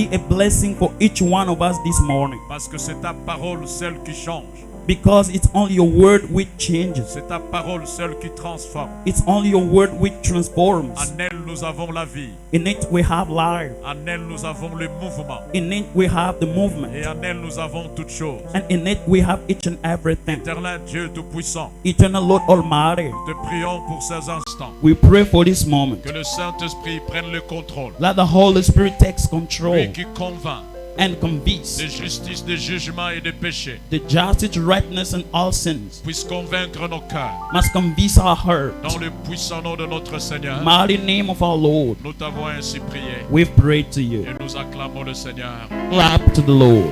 be a blessing for each one of us this morning. Parce que c'est ta parole seule qui change. Because it's only your word which changes. C'est ta parole seule qui transforme. It's only your word which transforms. En elle, nous avons la vie. In it we have life. En elle, nous avons le mouvement. In it we have the movement. Et en elle, nous avons toutes choses. And in it we have each and everything. Éternel Dieu Tout-Puissant, Eternal Lord Almighty, nous te prions pour ces instants. we pray for this moment. Que le Saint-Esprit prenne le contrôle. Let the Holy Spirit take Lui control qui convainc and convince. de justice, de jugement et de péché, The justice, rightness, and all sins puisse convaincre nos cœurs. must convince our heart. Dans le puissant nom de notre Seigneur, Mighty name of our Lord, nous t'avons ainsi prié. we've prayed to you. Et nous acclamons le Seigneur. Clap to the Lord.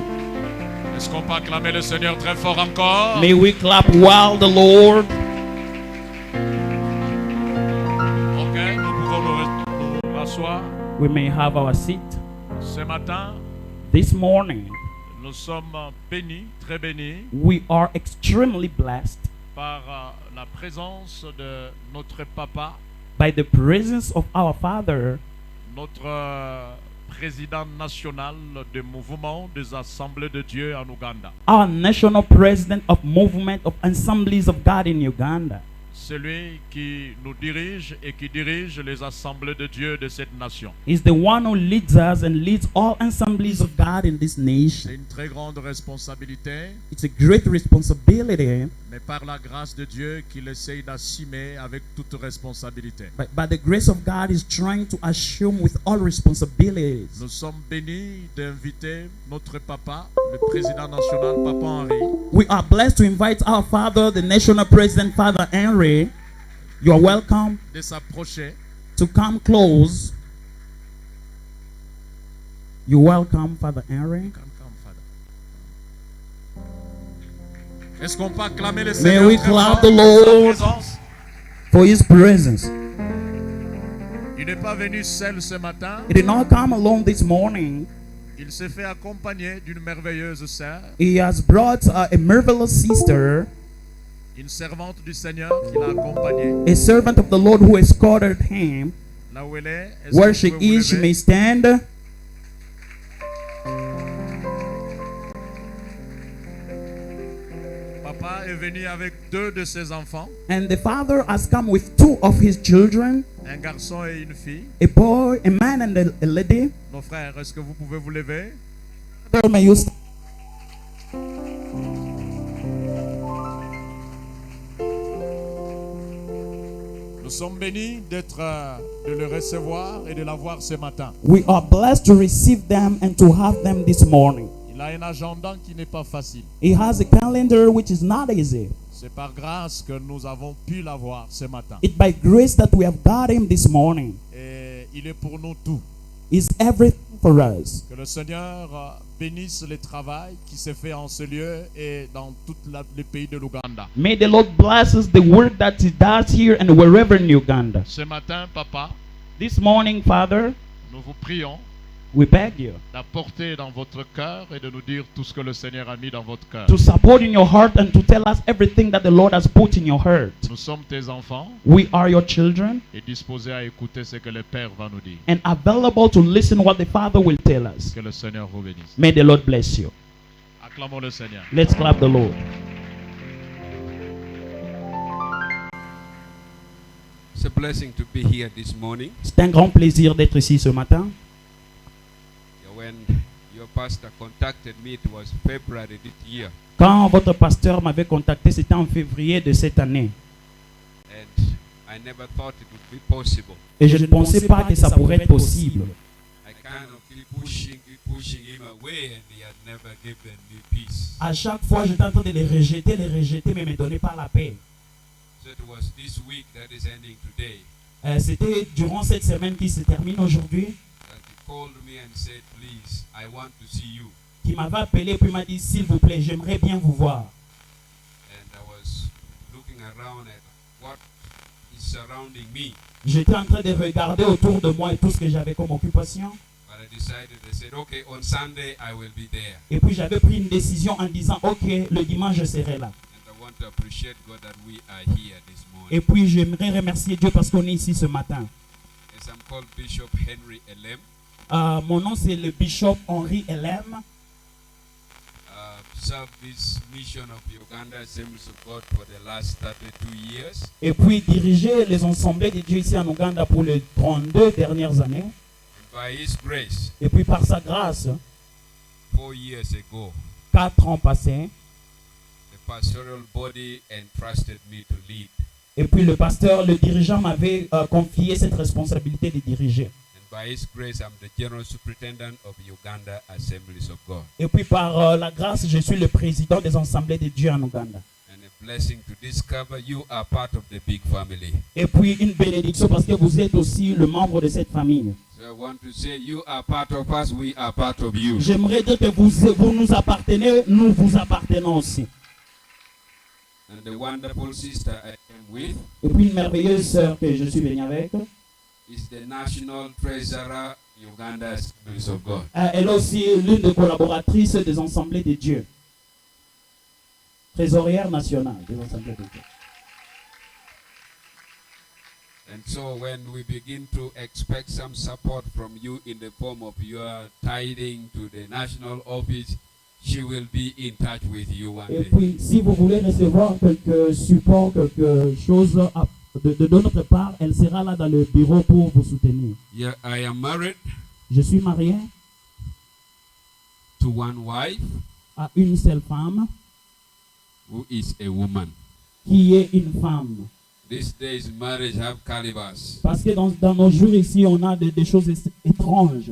Est-ce qu'on peut acclamer le Seigneur très fort encore? May we clap while the Lord. Ok, nous pouvons nous rasseoir. We may have our seat. Ce matin, This morning, nous sommes bénis, très bénis, we are extremely blessed par la présence de notre papa, by the presence of our Father, notre président national du mouvement des Assemblées de Dieu en Ouganda. our national president of Movement of Assemblies of God in Uganda. Celui qui nous dirige et qui dirige les Assemblées de Dieu de cette nation. He's the one who leads us and leads all assemblies of God in this C'est nation. une très grande responsabilité, It's a great responsibility, mais par la grâce de Dieu qu'il essaye d'assumer avec toute responsabilité. but by the grace of God, he's trying to assume with all responsibilities. Nous sommes bénis d'inviter notre papa, le président national, Papa Henri, We are blessed to invite our father, the national president, Father Henry. You are welcome de s'approcher to come close. You're welcome, Father Henry. Come, Father. Est-ce qu'on peut acclamer le May Seigneur we très clap fort the pour sa Lord présence? for his presence. Il n'est pas venu seul ce matin. He did not come alone this morning. Il s'est fait accompagner d'une merveilleuse sœur, He has brought a marvelous sister, une servante du Seigneur qui l'a accompagné. a servant of the Lord who escorted him. Là où elle est, est-ce Where que she vous pouvez vous is, she lever? may stand. Papa est venu avec 2 de ses enfants, And the father has come with 2 of his children, un garçon et une fille. a boy, a man, and a lady. Nos frères, est-ce que vous pouvez vous lever? Brother, may you stand? Nous sommes bénis de le recevoir et de l'avoir ce matin. We are blessed to receive them and to have them this morning. Il a un agenda qui n'est pas facile. He has a calendar which is not easy. C'est par grâce que nous avons pu l'avoir ce matin. It's by grace that we have got him this morning. Et il est pour nous tout. It's everything for us. Que le Seigneur bénisse le travail qui s'est fait en ce lieu et dans tout le pays de l'Ouganda. May the Lord bless us the work that he does here and wherever in Uganda. Ce matin, Papa, This morning, Father, nous vous prions we beg you d'apporter dans votre cœur et de nous dire tout ce que le Seigneur a mis dans votre cœur. to support in your heart and to tell us everything that the Lord has put in your heart. Nous sommes tes enfants We are your children et disposés à écouter ce que le Père va nous dire. and available to listen what the Father will tell us. Que le Seigneur vous bénisse. May the Lord bless you. Acclamons le Seigneur. Let's clap the Lord. It's a blessing to be here this morning. C'est un grand plaisir d'être ici ce matin. When your pastor contacted me, it was February this year. Quand votre pasteur m'avait contacté, c'était en février de cette année. And I never thought it would be possible. Et je ne pensais pas que ça pourrait être possible. I kind of keep pushing him away, and he had never given me peace. À chaque fois, j'étais en train de les rejeter, mais ne me donnaient pas la paix. So it was this week that is ending today C'était durant cette semaine qui se termine aujourd'hui that he called me and said, "Please, I want to see you." qui m'avait appelé puis m'a dit s'il vous plaît, j'aimerais bien vous voir. And I was looking around at what is surrounding me. J'étais en train de regarder autour de moi et tout ce que j'avais comme occupation. But I decided, I said, okay, on Sunday I will be there. Et puis j'avais pris une décision en disant ok, le dimanche je serai là. And I want to appreciate God that we are here this Et morning. puis j'aimerais remercier Dieu parce qu'on est ici ce matin. As I'm called Bishop Henry Elem, Mon nom c'est le bishop Henri Elem. Served this mission of Uganda Assemblies of God for the last 32 years. Et puis diriger les assemblées de Dieu ici en Ouganda pour les 32 dernières années. And by His grace, Et puis par sa grâce, 4 years ago, 4 ans passés, the pastoral body entrusted me to lead. et puis le pasteur, le dirigeant m'avait confié cette responsabilité de diriger. And by His grace, I'm the General Superintendent of Uganda Assemblies of God. Et puis par la grâce, je suis le président des assemblées de Dieu en Ouganda. And a blessing to discover you are part of the big family. Et puis une bénédiction parce que vous êtes aussi le membre de cette famille. So I want to say you are part of us, we are part of you. J'aimerais dire que vous nous appartenez, nous vous appartenons aussi. And the wonderful sister I came with Et puis une merveilleuse sœur que je suis venu avec, is the National Treasurer Uganda Assemblies of God. elle est aussi l'une des collaboratrices des assemblées de Dieu. Trésorière nationale des assemblées de Dieu. And so when we begin to expect some support from you in the form of your tithing to the national office, she will be in touch with you one Et day. puis, si vous voulez recevoir quelque support, quelque chose de notre part, elle sera là dans le bureau pour vous soutenir. Yeah, I am married Je suis marié to one wife à une seule femme who is a woman. qui est une femme. These days marriage have calibers. Parce que dans nos jours ici, on a des choses étranges.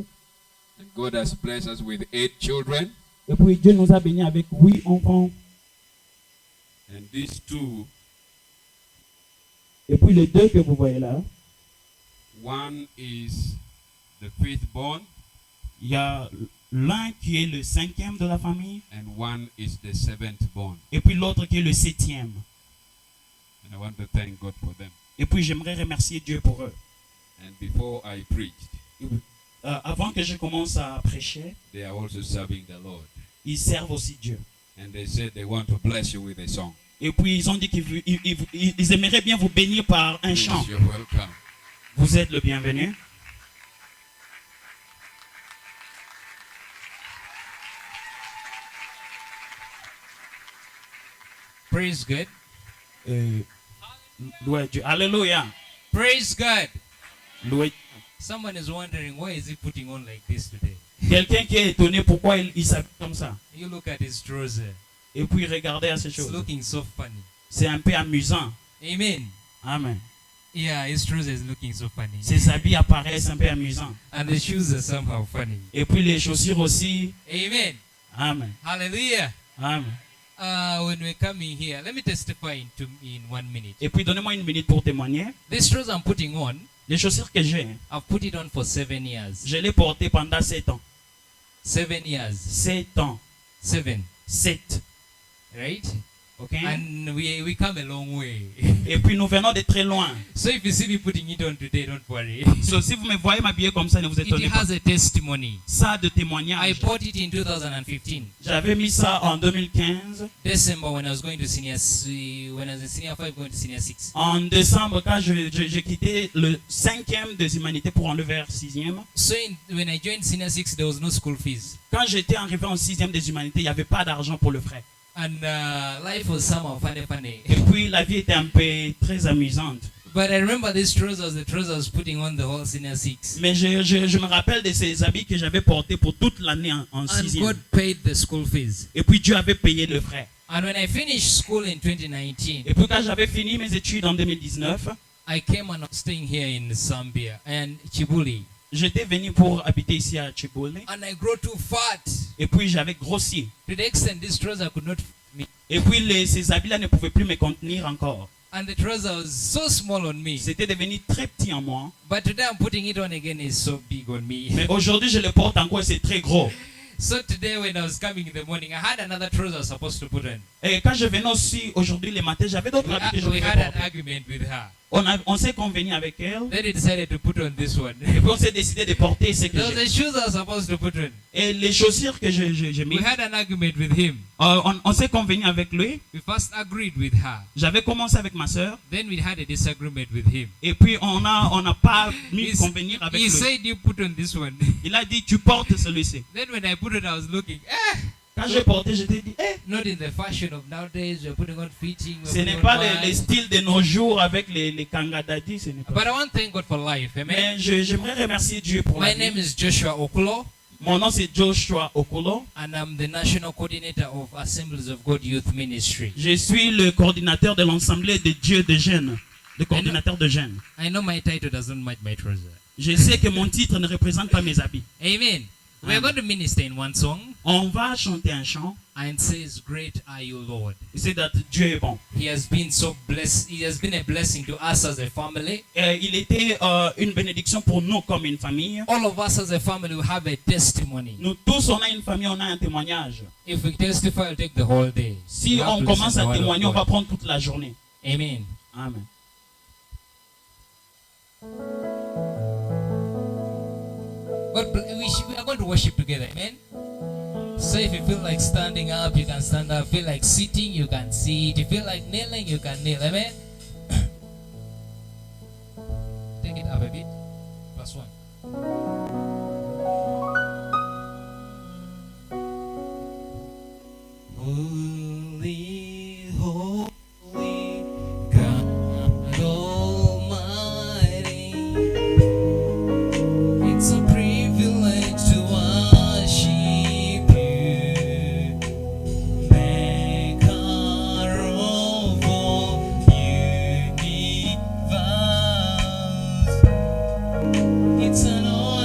And God has blessed us with 8 children. Et puis Dieu nous a bénis avec 8 enfants. And these 2, Et puis les 2 que vous voyez là, one is the 5th born il y a l'un qui est le 5e de la famille, and one is the 7th born. et puis l'autre qui est le 7e. And I want to thank God for them. Et puis j'aimerais remercier Dieu pour eux. And before I preached, Avant que je commence à prêcher, they are also serving the Lord. ils servent aussi Dieu. And they said they want to bless you with a song. Et puis ils ont dit qu'ils aimeraient bien vous bénir par un chant. Please, you're welcome. Vous êtes le bienvenu. Praise God. Louez Dieu. Alléluia. Praise God. Louez. Someone is wondering why is he putting on like this today? Quelqu'un qui est étonné pourquoi il s'habille comme ça. You look at his trouser. Et puis regardez à ces It's choses. looking so funny. C'est un peu amusant. Amen. Amen. Yeah, his trouser is looking so funny. Ses habits apparaissent un peu amusants. And the shoes are somehow funny. Et puis les chaussures aussi. Amen. Amen. Hallelujah. Amen. When we're coming here, let me testify in 1 minute. Et puis donnez-moi une minute pour témoigner. This trouser I'm putting on, Les chaussures que j'ai, I've put it on for 7 years. je l'ai porté pendant 7 ans. 7 years. 7 ans. 7. 7. Right? Ok? And we come a long way. Et puis nous venons de très loin. So if you see me putting it on today, don't worry. So, si vous me voyez m'habiller comme ça, ne vous It étonnez pas. has a testimony. Ça de I témoignage. bought it in 2015, J'avais mis ça en 2015. December, when I was going to when I was in senior 5 going to senior 6. En décembre, quand j'ai quitté le 5e des humanités pour aller vers 6e. So when I joined senior 6, there was no school fees. Quand j'étais arrivé en 6e des humanités, il n'y avait pas d'argent pour le frais. And life was somehow funny. Et puis la vie était un peu très amusante. But I remember these trousers, the trousers I was putting on the whole senior 6. Mais je me rappelle de ces habits que j'avais portés pour toute l'année en And 6e. God paid the school fees. Et puis Dieu avait payé le frais. And when I finished school in 2019, Et puis quand j'avais fini mes études en 2019, I came and I was staying here in Zambia and Chibuli. j'étais venu pour habiter ici à Chibole. And I grew too fat Et puis j'avais grossi. to the extent this trouser could not fit me. Et puis ces habits-là ne pouvaient plus me contenir encore. And the trouser was so small on me. C'était devenu très petit en moi. But today I'm putting it on again, it's so big on me. Mais aujourd'hui, je le porte encore et c'est très gros. So today when I was coming in the morning, I had another trouser I was supposed to put on. Et quand je venais aussi aujourd'hui le matin, j'avais d'autres habits que je We devais had an porter. argument with her. On s'est convenu avec elle. Then he decided to put on this one. Et puis on s'est décidé de porter ce que Those are j'ai. the shoes I was supposed to put on. Et les chaussures que j'ai mis, We had an argument with him. on s'est convenu avec lui. We first agreed with her. J'avais commencé avec ma soeur. Then we had a disagreement with him. Et puis on n'a pas mis He, convenir avec he lui. said you put on this one. Il a dit tu portes celui-ci. Then when I put it, I was looking. Quand j'ai porté, je t'ai dit, Not in the fashion of nowadays. We're putting on fitting. ce n'est pas les styles de nos jours avec les kangadadi, ce n'est pas. But I want to thank God for life. Amen. Mais j'aimerais remercier Dieu pour la My name vie. is Joshua Okulo, Mon nom c'est Joshua Okolo. and I'm the national coordinator of Assemblies of God Youth Ministry. Je suis le coordinateur de l'Assemblée de Dieu de jeunes. Le coordinateur de jeunes. I know my title doesn't match my trouser. Je sais que mon titre ne représente pas mes habits. Amen. We're going to minister in one song, On va chanter un chant. and it says, "Great are you, Lord." C'est que Dieu est bon. He has been so blessed. He has been a blessing to us as a family. Il était une bénédiction pour nous comme une famille. All of us as a family will have a testimony. Nous tous, on a une famille, on a un témoignage. If we testify, it'll take the whole day. Si We have on to commence listen à to the word of témoigner, on va God. prendre toute la journée. Amen. Amen. But we are going to worship together. Amen. So if you feel like standing up, you can stand up. Feel like sitting, you can sit. If you feel like kneeling, you can kneel. Amen. Take it up a bit. Plus one. Holy, holy God Almighty. It's a privilege to worship you, Maker of all universe. It's an honor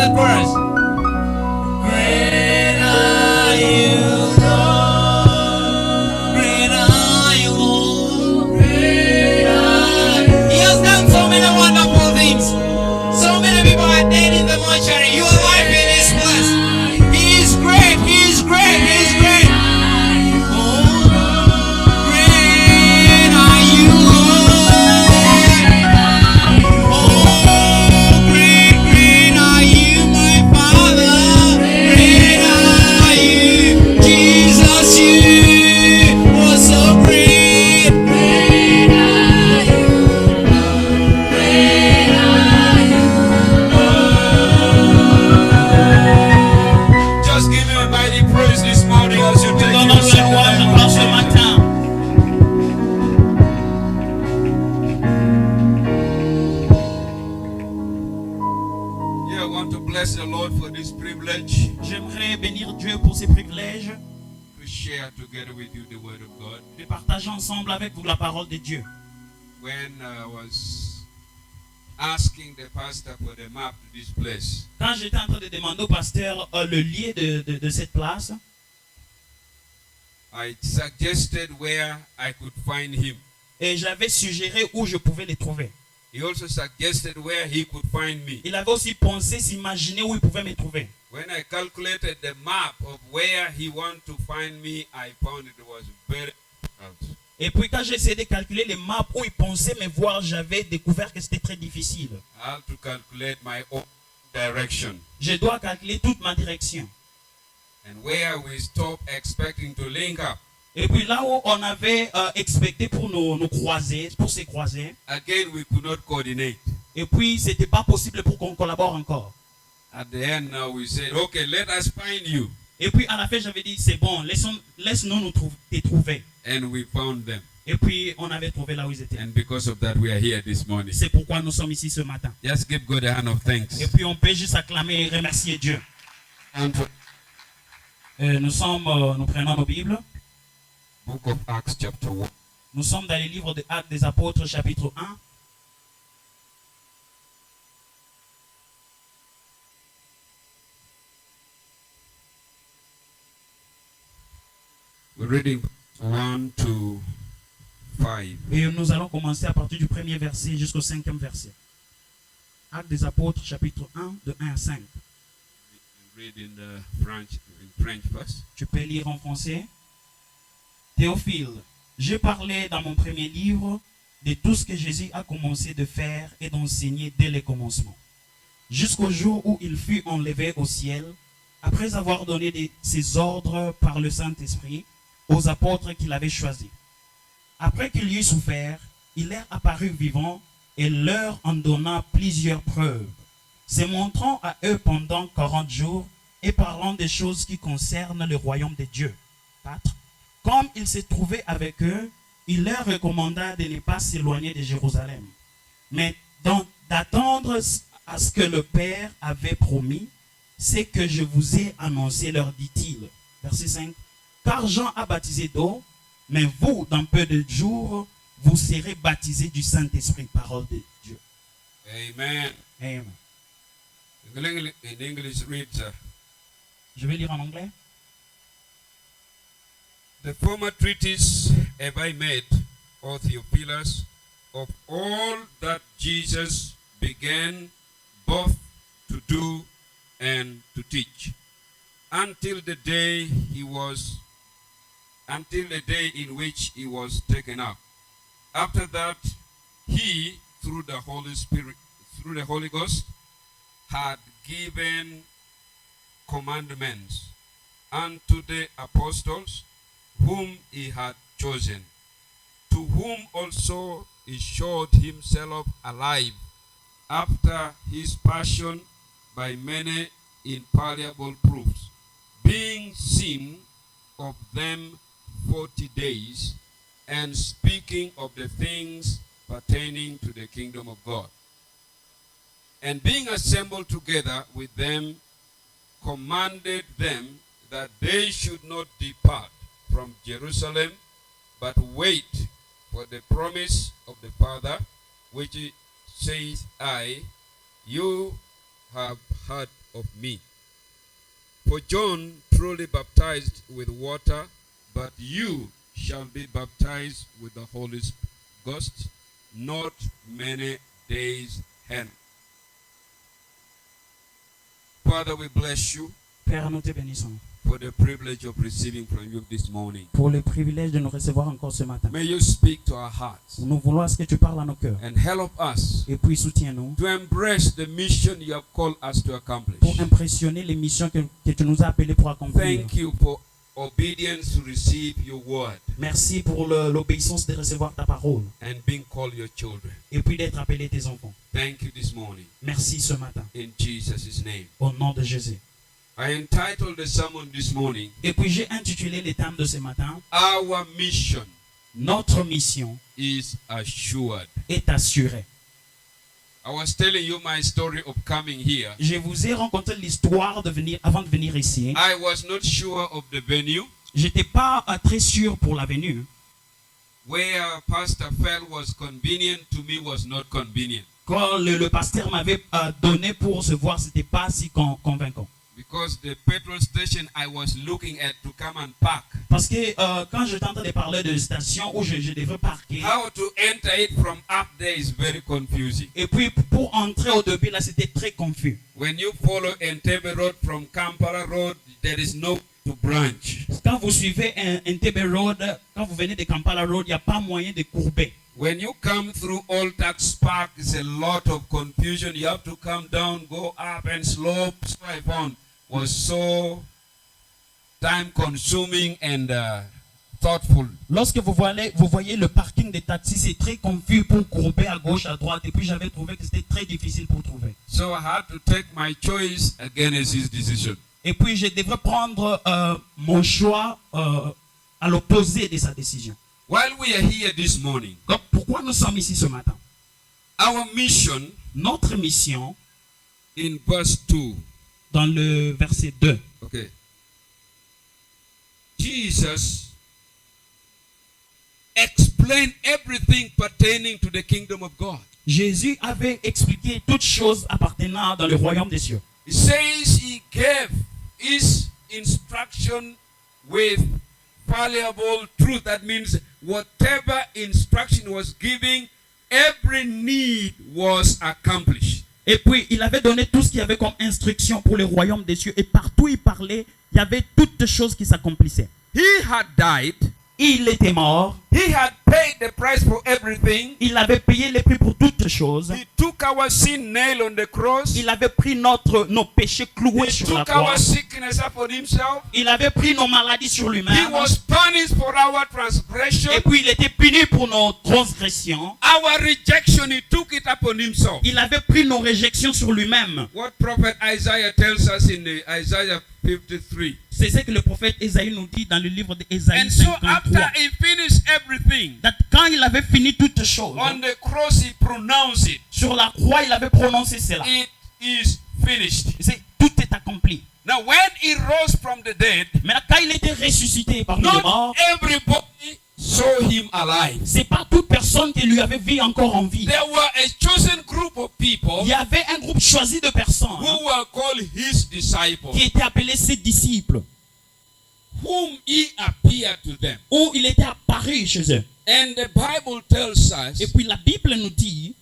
the chorus. Great are you, Lord. Great are you, Lord. Great are you. He has done so many wonderful things. So many people are dead in the mortuary. You are alive in His place. He is great. He is great. He is great. Oh, great are you, Lord. Oh, great, great are you, my Father. Great are you, Jesus. You are so great. Great are you, Lord. Great are you. Just give him a mighty praise this morning as you take your Donnons-le seat. louange encore ce matin. Yeah, I want to bless the Lord for this privilege J'aimerais bénir Dieu pour ses privilèges to share together with you the Word of God. de partager ensemble avec vous la parole de Dieu. When I was asking the pastor for the map to this place, Quand j'étais en train de demander au pasteur le lieu de cette place, I suggested where I could find him. et j'avais suggéré où je pouvais les trouver. He also suggested where he could find me. Il avait aussi pensé, s'imaginer où il pouvait me trouver. When I calculated the map of where he wanted to find me, I found it was very difficult. Et puis quand j'ai essayé de calculer les maps où il pensait me voir, j'avais découvert que c'était très difficile. I had to calculate my own direction Je dois calculer toute ma direction. and where we stop expecting to link up. Et puis là où on avait expecté pour nous croiser, pour se croiser, Again, we could not coordinate. et puis c'était pas possible pour qu'on collabore encore. At the end, now we said, okay, let us find you. Et puis à la fin j'avais dit c'est bon, laisse-nous nous te trouver. And we found them. Et puis on avait trouvé là où ils étaient. And because of that, we are here this morning. C'est pourquoi nous sommes ici ce matin. Just give God a hand of thanks. Et puis on peut juste acclamer et remercier Dieu. And for Nous prenons nos Bibles. Book of Acts chapter 1. Nous sommes dans le livre des Actes des Apôtres chapitre 1. We're reading 1 to 5. Et nous allons commencer à partir du premier verset jusqu'au cinquième verset. Actes des Apôtres chapitre 1 de 1 à 5. Read in French first. Tu peux lire en français. Théophile, j'ai parlé dans mon premier livre de tout ce que Jésus a commencé de faire et d'enseigner dès le commencement, jusqu'au jour où il fut enlevé au ciel, après avoir donné ses ordres par le Saint-Esprit aux apôtres qu'il avait choisis. Après qu'il y eut souffert, il leur apparut vivant et leur en donna plusieurs preuves, se montrant à eux pendant 40 jours et parlant des choses qui concernent le royaume de Dieu. 4. Comme il se trouvait avec eux, il leur recommanda de ne pas s'éloigner de Jérusalem, mais d'attendre à ce que le Père avait promis, c'est que je vous ai annoncé, leur dit-il. Verset 5. Car Jean a baptisé d'eau, mais vous, dans peu de jours, vous serez baptisés du Saint-Esprit. Parole de Dieu. Amen. Amen. In English reads, Je vais lire en anglais. the former treatise have I made, O Theophilus, of all that Jesus began both to do and to teach, until the day in which he was taken up. After that, he, through the Holy Ghost, had given commandments unto the apostles whom he had chosen, to whom also he showed himself alive after his passion by many infallible proofs, being seen of them 40 days, and speaking of the things pertaining to the kingdom of God. And being assembled together with them, commanded them that they should not depart from Jerusalem, but wait for the promise of the Father, which saith I, you have heard of me. For John truly baptized with water, but you shall be baptized with the Holy Ghost not many days hence. Father, we bless you Père, nous te bénissons for the privilege of receiving from you this morning. pour le privilège de nous recevoir encore ce matin. May you speak to our hearts Nous voulons à ce que tu parles à nos cœurs. and help us Et puis soutiens-nous to embrace the mission you have called us to accomplish. pour impressionner les missions que tu nous as appelés pour accomplir. Thank you for obedience to receive your word Merci pour l'obéissance de recevoir ta parole and being called your children. et puis d'être appelés tes enfants. Thank you this morning Merci ce matin. in Jesus' name. Au nom de Jésus. I entitled the sermon this morning, Et puis j'ai intitulé les thèmes de ce matin. Our Mission Notre mission is Assured. est assurée. I was telling you my story of coming here. Je vous ai raconté l'histoire de venir avant de venir ici. I was not sure of the venue J'étais pas très sûr pour la venue. where Pastor felt was convenient to me was not convenient. Quand le pasteur m'avait donné pour se voir, c'était pas si convaincant. Because the petrol station I was looking at to come and park, Parce que quand je t'entends parler de station où je devais parquer, how to enter it from up there is very confusing. et puis pour entrer au début là, c'était très confus. When you follow Entebbe Road from Kampala Road, there is no to branch. Quand vous suivez Entebbe Road, quand vous venez de Kampala Road, il n'y a pas moyen de courber. When you come through Old Tax Park, it's a lot of confusion. You have to come down, go up and slope. So I found was so time consuming and thoughtful. Lorsque vous voyez le parking des taxis, c'est très confus pour courber à gauche, à droite. Et puis j'avais trouvé que c'était très difficile pour trouver. So I had to take my choice against his decision. Et puis je devrais prendre mon choix à l'opposé de sa décision. While we are here this morning, Donc pourquoi nous sommes ici ce matin? our mission Notre mission, in verse 2. dans le verset 2, Okay. Jesus explained everything pertaining to the kingdom of God. Jésus avait expliqué toutes choses appartenant dans le royaume des cieux. He says he gave his instruction with valuable truth. That means whatever instruction was given, every need was accomplished. Et puis, il avait donné tout ce qu'il y avait comme instruction pour le royaume des cieux. Et partout où il parlait, il y avait toutes choses qui s'accomplissaient. He had died. Il était mort. He had paid the price for everything. Il avait payé les prix pour toutes choses. He took our sin nailed on the cross. Il avait pris nos péchés cloués He sur la took our croix. sickness upon himself. Il avait pris nos maladies sur He lui-même. was punished for our transgression. Et puis, il était puni pour nos transgressions. Our rejection, he took it upon himself. Il avait pris nos réjections sur lui-même. What prophet Isaiah tells us in Isaiah 53. C'est ce que le prophète Ésaïe nous dit dans le livre d'Ésaïe And so 53. after he finished everything, That quand il avait fini toutes choses, on the cross he pronounced it. sur la croix, il avait prononcé cela. It is finished. Tout est accompli. Now when he rose from the dead, Mais quand il était ressuscité parmi les not morts, everybody saw him alive. c'est pas toute personne qui lui avait vu encore en vie. There were a chosen group of people Il y avait un groupe choisi de personnes who were called his disciples, qui étaient appelés ses disciples, whom he appeared to them. où il était apparu chez eux. And the Bible tells us Et puis la Bible nous dit,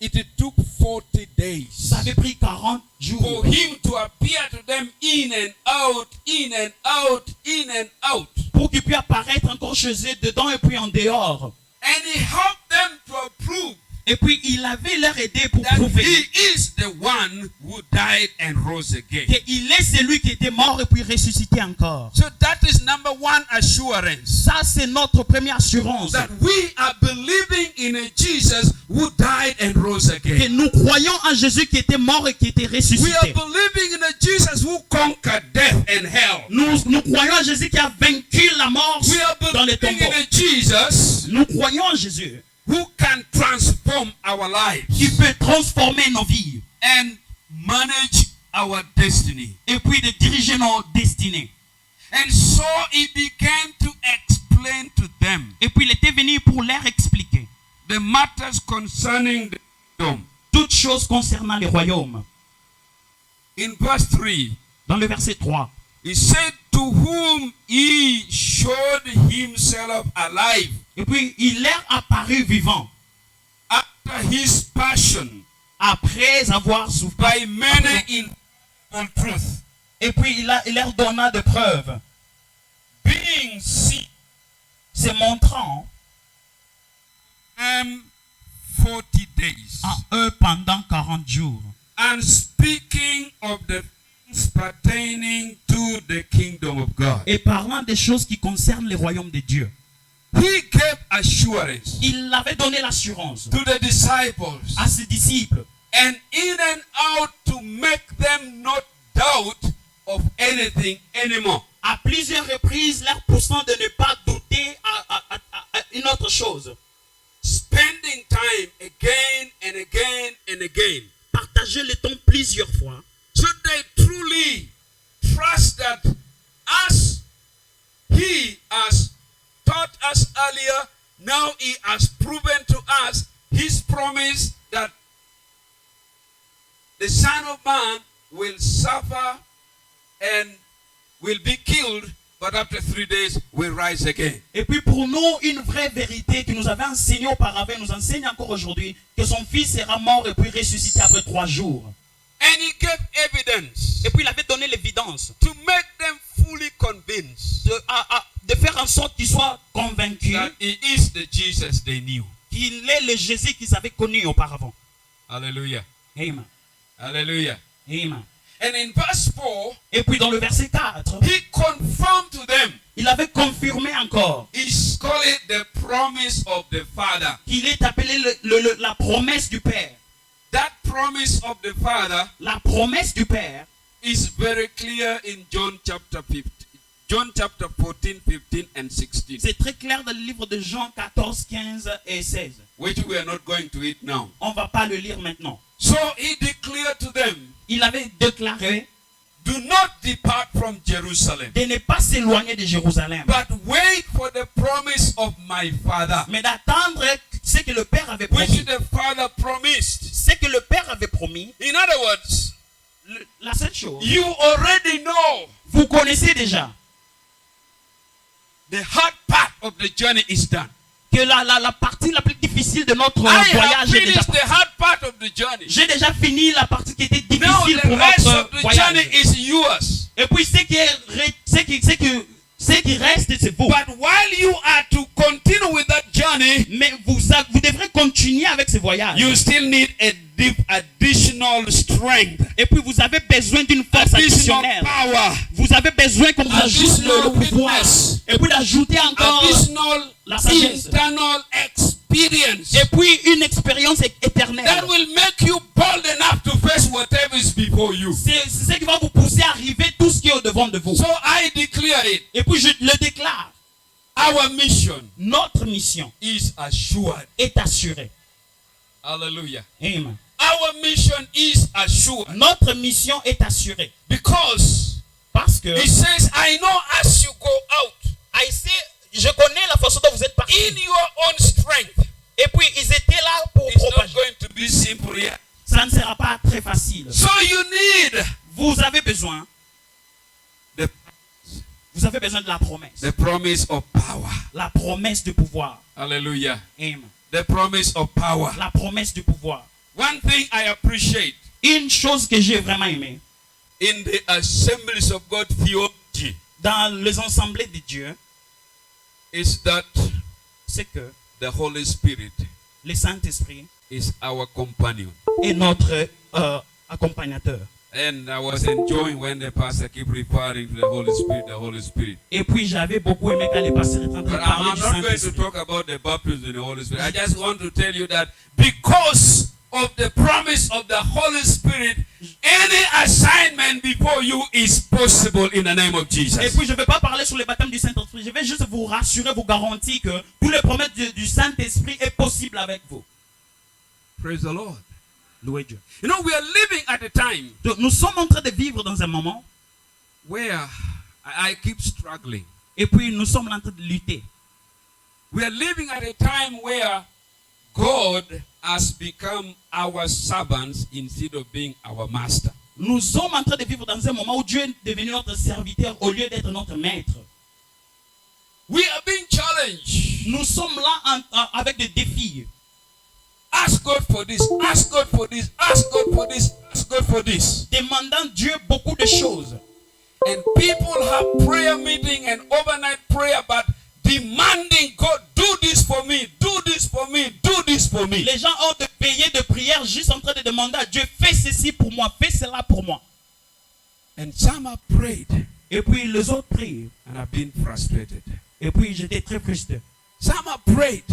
it took 40 days ça avait pris 40 jours for him to appear to them in and out, in and out, in and out. pour qu'il puisse apparaître encore chez eux, dedans et puis en dehors. And he helped them to approve Et puis il avait leur aidé pour that prouver he is the one who died and rose again. qu'il est celui qui était mort et puis ressuscité encore. So that is number one assurance, Ça, c'est notre première assurance. that we are believing in a Jesus who died and rose Que again. nous croyons en Jésus qui était mort et qui était We are ressuscité. believing in a Jesus who conquered death and hell. Nous croyons en Jésus qui a vaincu la mort We are dans les believing in tombeaux. a Jesus Nous croyons en Jésus who can transform our qui lives peut transformer nos vies and manage our destiny. et puis de diriger nos destinées. And so he began to explain to them Et puis il était venu pour leur expliquer the matters concerning the kingdom. toutes choses concernant les royaumes. In verse 3, Dans le verset 3, he said, to whom he showed himself alive et puis il leur apparut vivant after his passion après avoir souffert. by many in truth, Et puis il leur donna de preuves, being seen se montrant 40 days, à eux pendant 40 jours. and speaking of the things pertaining to the kingdom of God. Et parlant des choses qui concernent les royaumes de Dieu. He gave assurance Il avait donné l'assurance to the disciples à ses disciples. and in and out to make them not doubt of anything anymore. À plusieurs reprises, leur poussant de ne pas douter à une autre chose. Spending time again and again and again. Partager le temps plusieurs fois. So they truly trust that as he has taught us earlier, now he has proven to us his promise that the Son of Man will suffer and will be killed, but after 3 days will rise again. Et puis pour nous, une vraie vérité que nous avait enseignée auparavant, nous enseigne encore aujourd'hui, que son fils sera mort et puis ressuscité après 3 jours. And he gave evidence Et puis il avait donné l'évidence to make them fully convinced de faire en sorte qu'ils soient convaincus that he is the Jesus they knew. qu'il est le Jésus qu'ils avaient connu auparavant. Hallelujah. Amen. Hallelujah. Amen. And in verse 4, Et puis dans le verset 4, he confirmed to them. il avait confirmé encore He's called it the promise of the Father. qu'il est appelé la promesse du Père. That promise of the Father La promesse du Père is very clear in John chapter 15. John chapter 14, 15 and 16, c'est très clair dans le livre de Jean 14, 15 et 16. which we are not going to eat now. On ne va pas le lire maintenant. So he declared to them, Il avait déclaré do not depart from Jerusalem, de ne pas s'éloigner de Jérusalem, but wait for the promise of my Father, mais d'attendre ce que le Père avait which promis. the Father promised. Ce que le Père avait promis, In other words, la seule chose, you already know vous connaissez déjà the hard part of the journey is done. que la partie la plus difficile de notre I have voyage est déjà finished the hard part of the journey. J'ai déjà fini la partie qui était Now difficile the pour rest notre of the voyage. journey is yours. Et puis ce qui reste, c'est vous. But while you are to continue with that journey, Mais vous devrez continuer avec ce voyage. you still need a deep additional strength, Et puis vous avez besoin d'une force additional additionnelle. power, Vous avez besoin qu'on vous ajoute le pouvoir. witness, Et puis d'ajouter encore. additional la sagesse. internal experience Et puis une expérience éternelle. that will make you bold enough to face whatever is before you. C'est ce qui va vous pousser à arriver tout ce qui est au-devant de vous. So I declare it. Et puis je le déclare. Our mission Notre mission is assured. est assurée. Hallelujah. Amen. Our mission is assured Notre mission est assurée. because Parce que it says, I know as you go out je connais la façon dont vous êtes partis. in your own strength, Et puis ils étaient là pour it's not propager. going to be simple yet. Ça ne sera pas très facile. So you need Vous avez besoin. the, Vous avez besoin de la promesse. the promise of power. La promesse de pouvoir. Hallelujah. Amen. The promise of power. La promesse du pouvoir. One thing I appreciate Une chose que j'ai vraiment aimée in the Assemblies of God theology dans les assemblées de Dieu, is that c'est que the Holy Spirit le Saint-Esprit is our companion. est notre accompagnateur. And I was enjoying when the pastor keep referring to the Holy Spirit, the Holy Spirit. Et puis j'avais beaucoup aimé quand les pasteurs étaient en train But de parler I'm du not going to Saint-Esprit. talk about the baptism in the Holy Spirit. I just want to tell you that because of the promise of the Holy Spirit, any assignment before you is possible in the name of Et Jesus. puis je ne vais pas parler sur le baptême du Saint-Esprit. Je vais juste vous rassurer, vous garantir que tous les promesses du Saint-Esprit est possible avec vous. Praise the Lord. Louez Dieu. You know, we are living at a time Donc, nous sommes en train de vivre dans un moment where I keep struggling. et puis nous sommes en train de lutter. We are living at a time where God has become our servants instead of being our master. Nous sommes en train de vivre dans un moment où Dieu est devenu notre serviteur au lieu d'être notre maître. We are being challenged. Nous sommes là avec des défis. Ask God for this. Ask God for this. Ask God for this. Ask God for this. Demandant Dieu beaucoup de choses. And people have prayer meeting and overnight prayer, but demanding God, do this for me, do this for me, do this for me. Les gens ont de payer de prière juste en train de demander à Dieu, fais ceci pour moi, fais cela pour moi. And some have prayed Et puis les autres prient. and have been frustrated. Et puis j'étais très frustré. Some have prayed.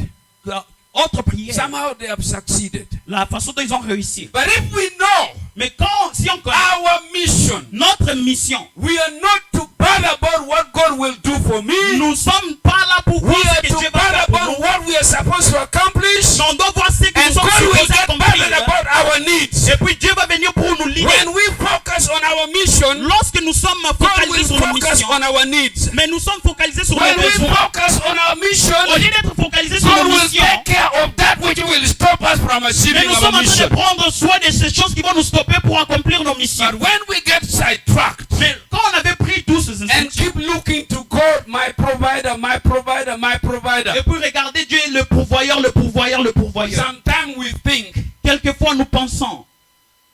Autre prière. Somehow they have succeeded. La façon dont ils ont réussi. But if we know Mais si on connaît our mission, notre mission, we are not to bother about what God will do for me. nous ne sommes pas là pour We voir are ce que to Dieu va bother faire pour about nous. what we are supposed to accomplish. Mais on doit voir ce que And nous sommes God will supposés get bothered accomplir. about our needs. Et puis Dieu va venir pour nous libérer. When we focus on our mission, Lorsque nous sommes God focalisés will sur nos focus missions, on our needs. mais nous sommes focalisés sur nos When we besoins. focus on our mission, Au lieu d'être focalisés sur God nos will missions, take care of that which will stop us from mais achieving nous our sommes en train mission. de prendre soin de ces choses qui vont nous stopper pour accomplir nos missions. But when we get sidetracked Mais quand on avait pris tous ces and instructions, keep looking to God, my provider, my provider, my provider, et puis regardez Dieu est le pourvoyeur, le pourvoyeur, le pourvoyeur. sometimes we think Quelquefois nous pensons,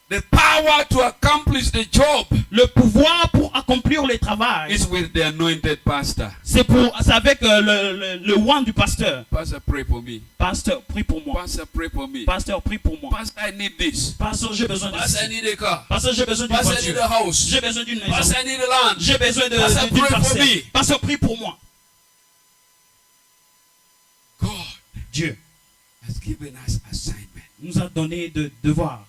the power to accomplish the job le pouvoir pour accomplir le travail, is with the anointed pastor. c'est avec le oint du pasteur. Pastor, pray for me. Pasteur, prie pour moi. Pastor, pray for me. Pasteur, prie pour moi. Pastor, I need this. Pasteur, j'ai besoin de Pastor, I ça. need a car. Pasteur, j'ai besoin d'une Pastor, I need voiture. a house. J'ai besoin d'une maison. Pastor, I need a land. J'ai besoin Pastor, d'une pray for parcelle. me. Pasteur, prie pour moi. God Dieu has given us assignment. nous a donné de devoirs.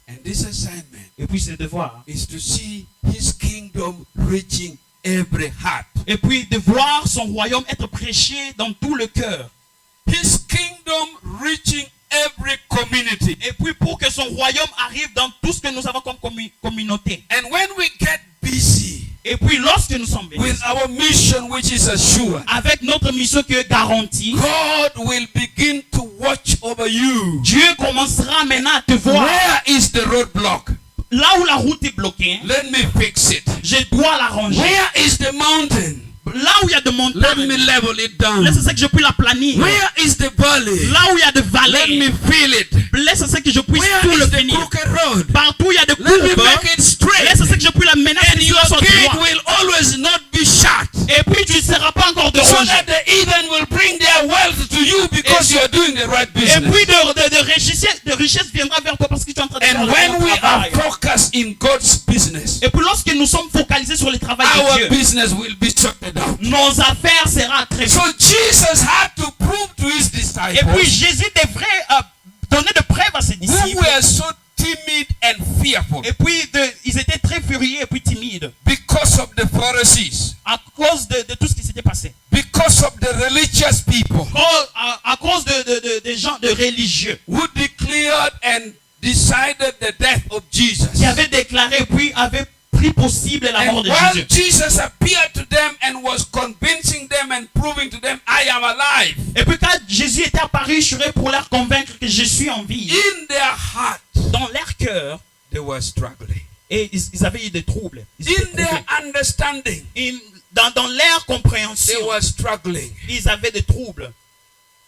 And this assignment Et puis ce devoir. is to see his kingdom reaching every heart. Et puis de voir son royaume être prêché dans tout le cœur. His kingdom reaching every community. Et puis pour que son royaume arrive dans tout ce que nous avons comme communauté. And when we get busy Et puis lorsque nous sommes bénis, with our mission, which is assured, avec notre mission qui est garantie, God will begin to watch over you. Dieu commencera maintenant à te voir. Where is the roadblock? Là où la route est bloquée, Let me fix it. je dois l'arranger. Where is the mountain? Là où il y a de Let me montagnes, level it down. laisse ce que je puis la planir. Where is the valley? Là où il y a de Let vallées, me fill it. laisse ce que je puisse Where tout le is the finir. crooked road? Partout où il y a de Let me courbes, make it straight. laisse ce que je puis la mener à And ce your que soit gate droit. will always not be shut. Et puis tu ne seras pas encore So dérangé. that the heathen will bring their wealth to you because you are doing the right Et business. puis de richesse viendra vers toi parce que tu es en train de faire And le when bon we are travail. focused in God's business, Et puis lorsque nous sommes focalisés sur le travail de our Dieu, business will be sorted out. nos affaires seront très So bien. Jesus had to prove to his Et puis disciples Jésus devrait donner de preuves à ses who disciples. were so timid and fearful Et puis ils étaient très furieux et puis timides because of the Pharisees, à cause de tout ce qui s'était passé. because of the religious people À cause des gens de religieux who declared and decided the death of Jesus. qui avaient déclaré puis avaient pris possible la mort And de while Jésus. Jesus appeared to them and was convincing them and proving to them, I am alive, Et puis quand Jésus était apparu, il serait pour leur convaincre que je suis en vie. in their heart, Dans leur cœur, they were struggling. et ils avaient eu des troubles. Ils étaient In their troublés. understanding, Dans leur they compréhension, were struggling. ils avaient des troubles.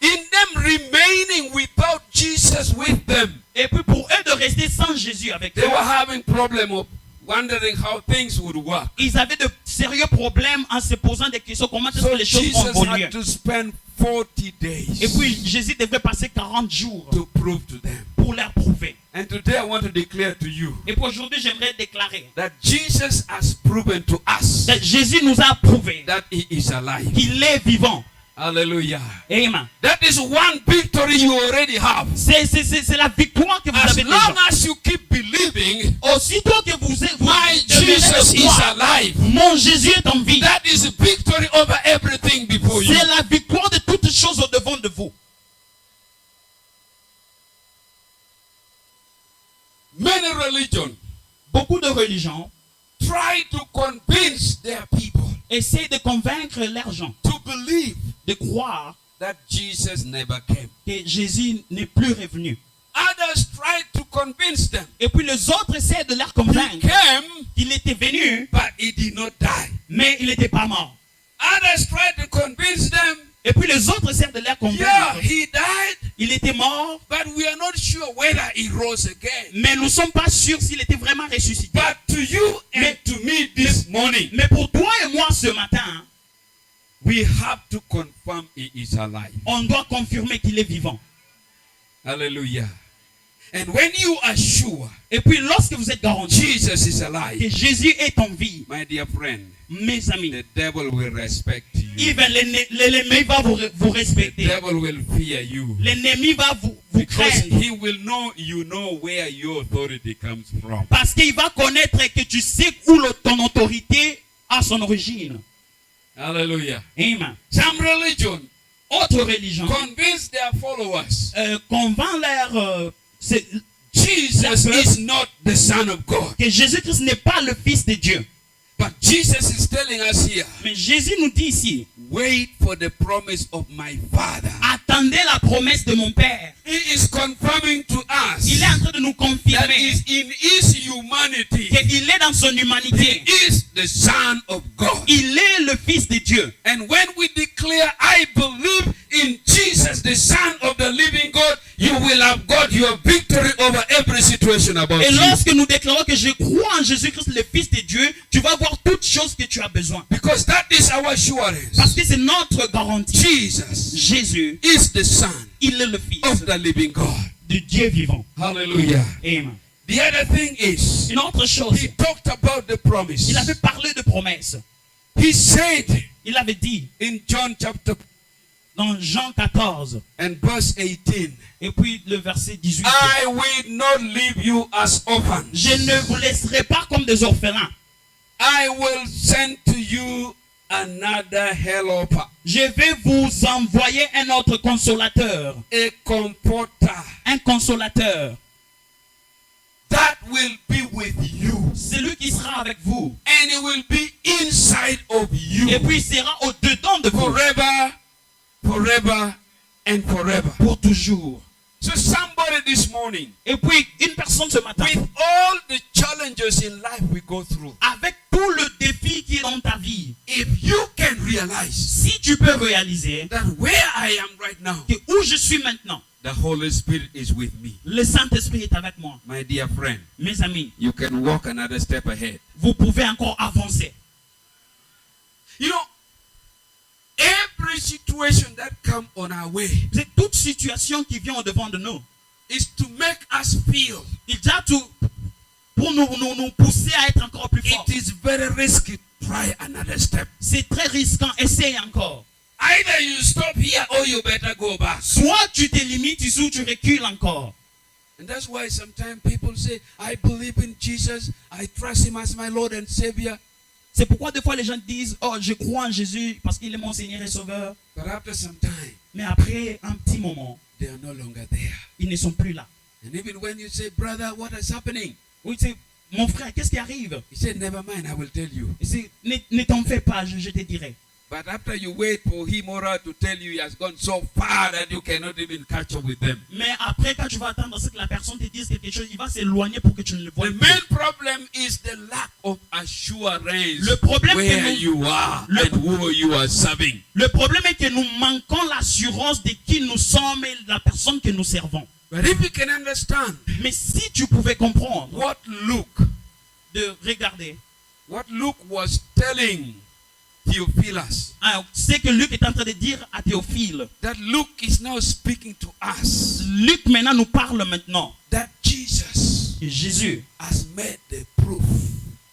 In them remaining without Jesus with them, Et puis pour eux de rester sans Jésus avec they eux, were having problem of wondering how things would work. ils avaient de sérieux problèmes en se posant des questions. Comment est-ce So que les choses Jesus vont évoluer? had to spend 40 Et days puis Jésus devait passer 40 jours to prove to them. pour leur prouver. And today I want to declare to you Et puis aujourd'hui, j'aimerais déclarer that Jesus has proven to us que Jésus nous a prouvé that he is alive. qu'il est vivant. Hallelujah. Amen. That is one victory you already have. C'est la victoire que vous As avez long déjà. as you keep believing, Aussitôt que vous my devenez Jesus de is foi, alive. mon Jésus est en vie. That is victory over everything before you. C'est la victoire de toutes choses au devant de vous. Many religions Beaucoup de religions try to convince their people essaient de convaincre leurs gens to believe de croire that Jesus never came. que Jésus n'est plus revenu. Others try to convince them. Et puis les autres essaient de leur He convaincre came, qu'il était venu, but he did not die. mais il n'était pas mort. Others tried to convince them. Et puis les autres essaient de leur Yeah, convaincre. he died, Il était mort, but we are not sure whether he rose again. mais nous ne sommes pas sûrs s'il était vraiment ressuscité. But to you and to me this morning, Mais pour toi et moi ce matin, we have to confirm he is alive. on doit confirmer qu'il est vivant. Hallelujah. And when you are sure Et puis lorsque vous êtes garanti Jesus is que alive, Jésus est en vie, my dear friend, mes amis, the devil will respect you. even l'ennemi va vous The respecter. devil will fear you. L'ennemi va vous Because craindre. he will know you know where your authority comes from. Parce qu'il va connaître que tu sais où ton autorité a son origine. Hallelujah. Amen. Some religion Autre religion convince their followers convainc Jesus is not the Son of God. que Jésus-Christ n'est pas le Fils de Dieu. But Jesus is telling us here, Mais Jésus nous dit ici, wait for the promise of my Father. attendez la promesse de mon Père. He is confirming to us Il est en train de nous that confirmer is in his humanity, qu'il est dans son he humanité. is the Son of God. Il est le Fils de Dieu. And when we declare, I believe in Jesus, the Son of the living God, you will have got your victory over every situation about Et you. lorsque nous déclarons que je crois en Jésus-Christ, le Fils de Dieu, tu vas voir toutes choses que tu as besoin. Because that is our Parce assurance. que c'est notre garantie. Jesus Jésus, is the Son il est le Fils of the living God. de Dieu vivant. Hallelujah. Amen. The other thing is, Une autre chose, he talked about the promise. il avait parlé de promesses. He said Il avait dit in John chapter dans Jean 14, and verse 18, et puis le verset 18. I will not leave you as orphans. Je ne vous laisserai pas comme des orphelins. I will send to you another helper, Je vais vous envoyer un autre consolateur. a comforter Un consolateur. that will be with you, Celui qui sera avec vous. and it will be inside of you Et puis il sera au-dedans de vous. forever, forever, and forever. Pour toujours. So somebody this morning, Et puis une personne ce matin. with all the challenges in life we go through, Avec tout le défi qui est dans ta vie. if you can realize Si tu peux réaliser that where I am right now, que où je suis maintenant, the Holy Spirit is with me, le Saint-Esprit est avec moi. my dear friend, Mes amis, you can walk another step ahead. vous pouvez encore avancer. You know, every situation that come on our way C'est toute situation qui vient au-devant de nous. is to make us feel Il y a tout pour nous pousser à être encore plus forts. it is very risky. Try another step. C'est très risquant. Essaye encore. Either you stop here or you better go back. Soit tu te limites, soit tu recules encore. And that's why sometimes people say, I believe in Jesus. I trust him as my Lord and Savior. C'est pourquoi des fois les gens disent, oh, je crois en Jésus parce qu'il est mon Seigneur et Sauveur. But after some time, Mais après un petit moment, they are no longer there. ils ne sont plus là. And even when you say, brother, what is happening? Oui, c'est mon frère, qu'est-ce qui arrive? He said, never mind, I will tell you. Il dit, ne t'en fais pas, je te dirai. But after you wait for him or her to tell you he has gone so far that you cannot even catch up with them. Mais après, quand tu vas attendre que la personne te dise quelque chose, il va s'éloigner pour que tu ne le vois The plus. main problem is the lack of assurance Le problème where que nous- you are Le- and who you are serving. Le problème est que nous manquons l'assurance de qui nous sommes et la personne que nous servons. But if you can understand Mais si tu pouvais comprendre, what de regarder, Luke was telling Theophilus, c'est que Luc est en train de dire à Théophile. that Luke is now speaking to us, Luc maintenant nous parle maintenant. that Jesus Et Jésus has made the proof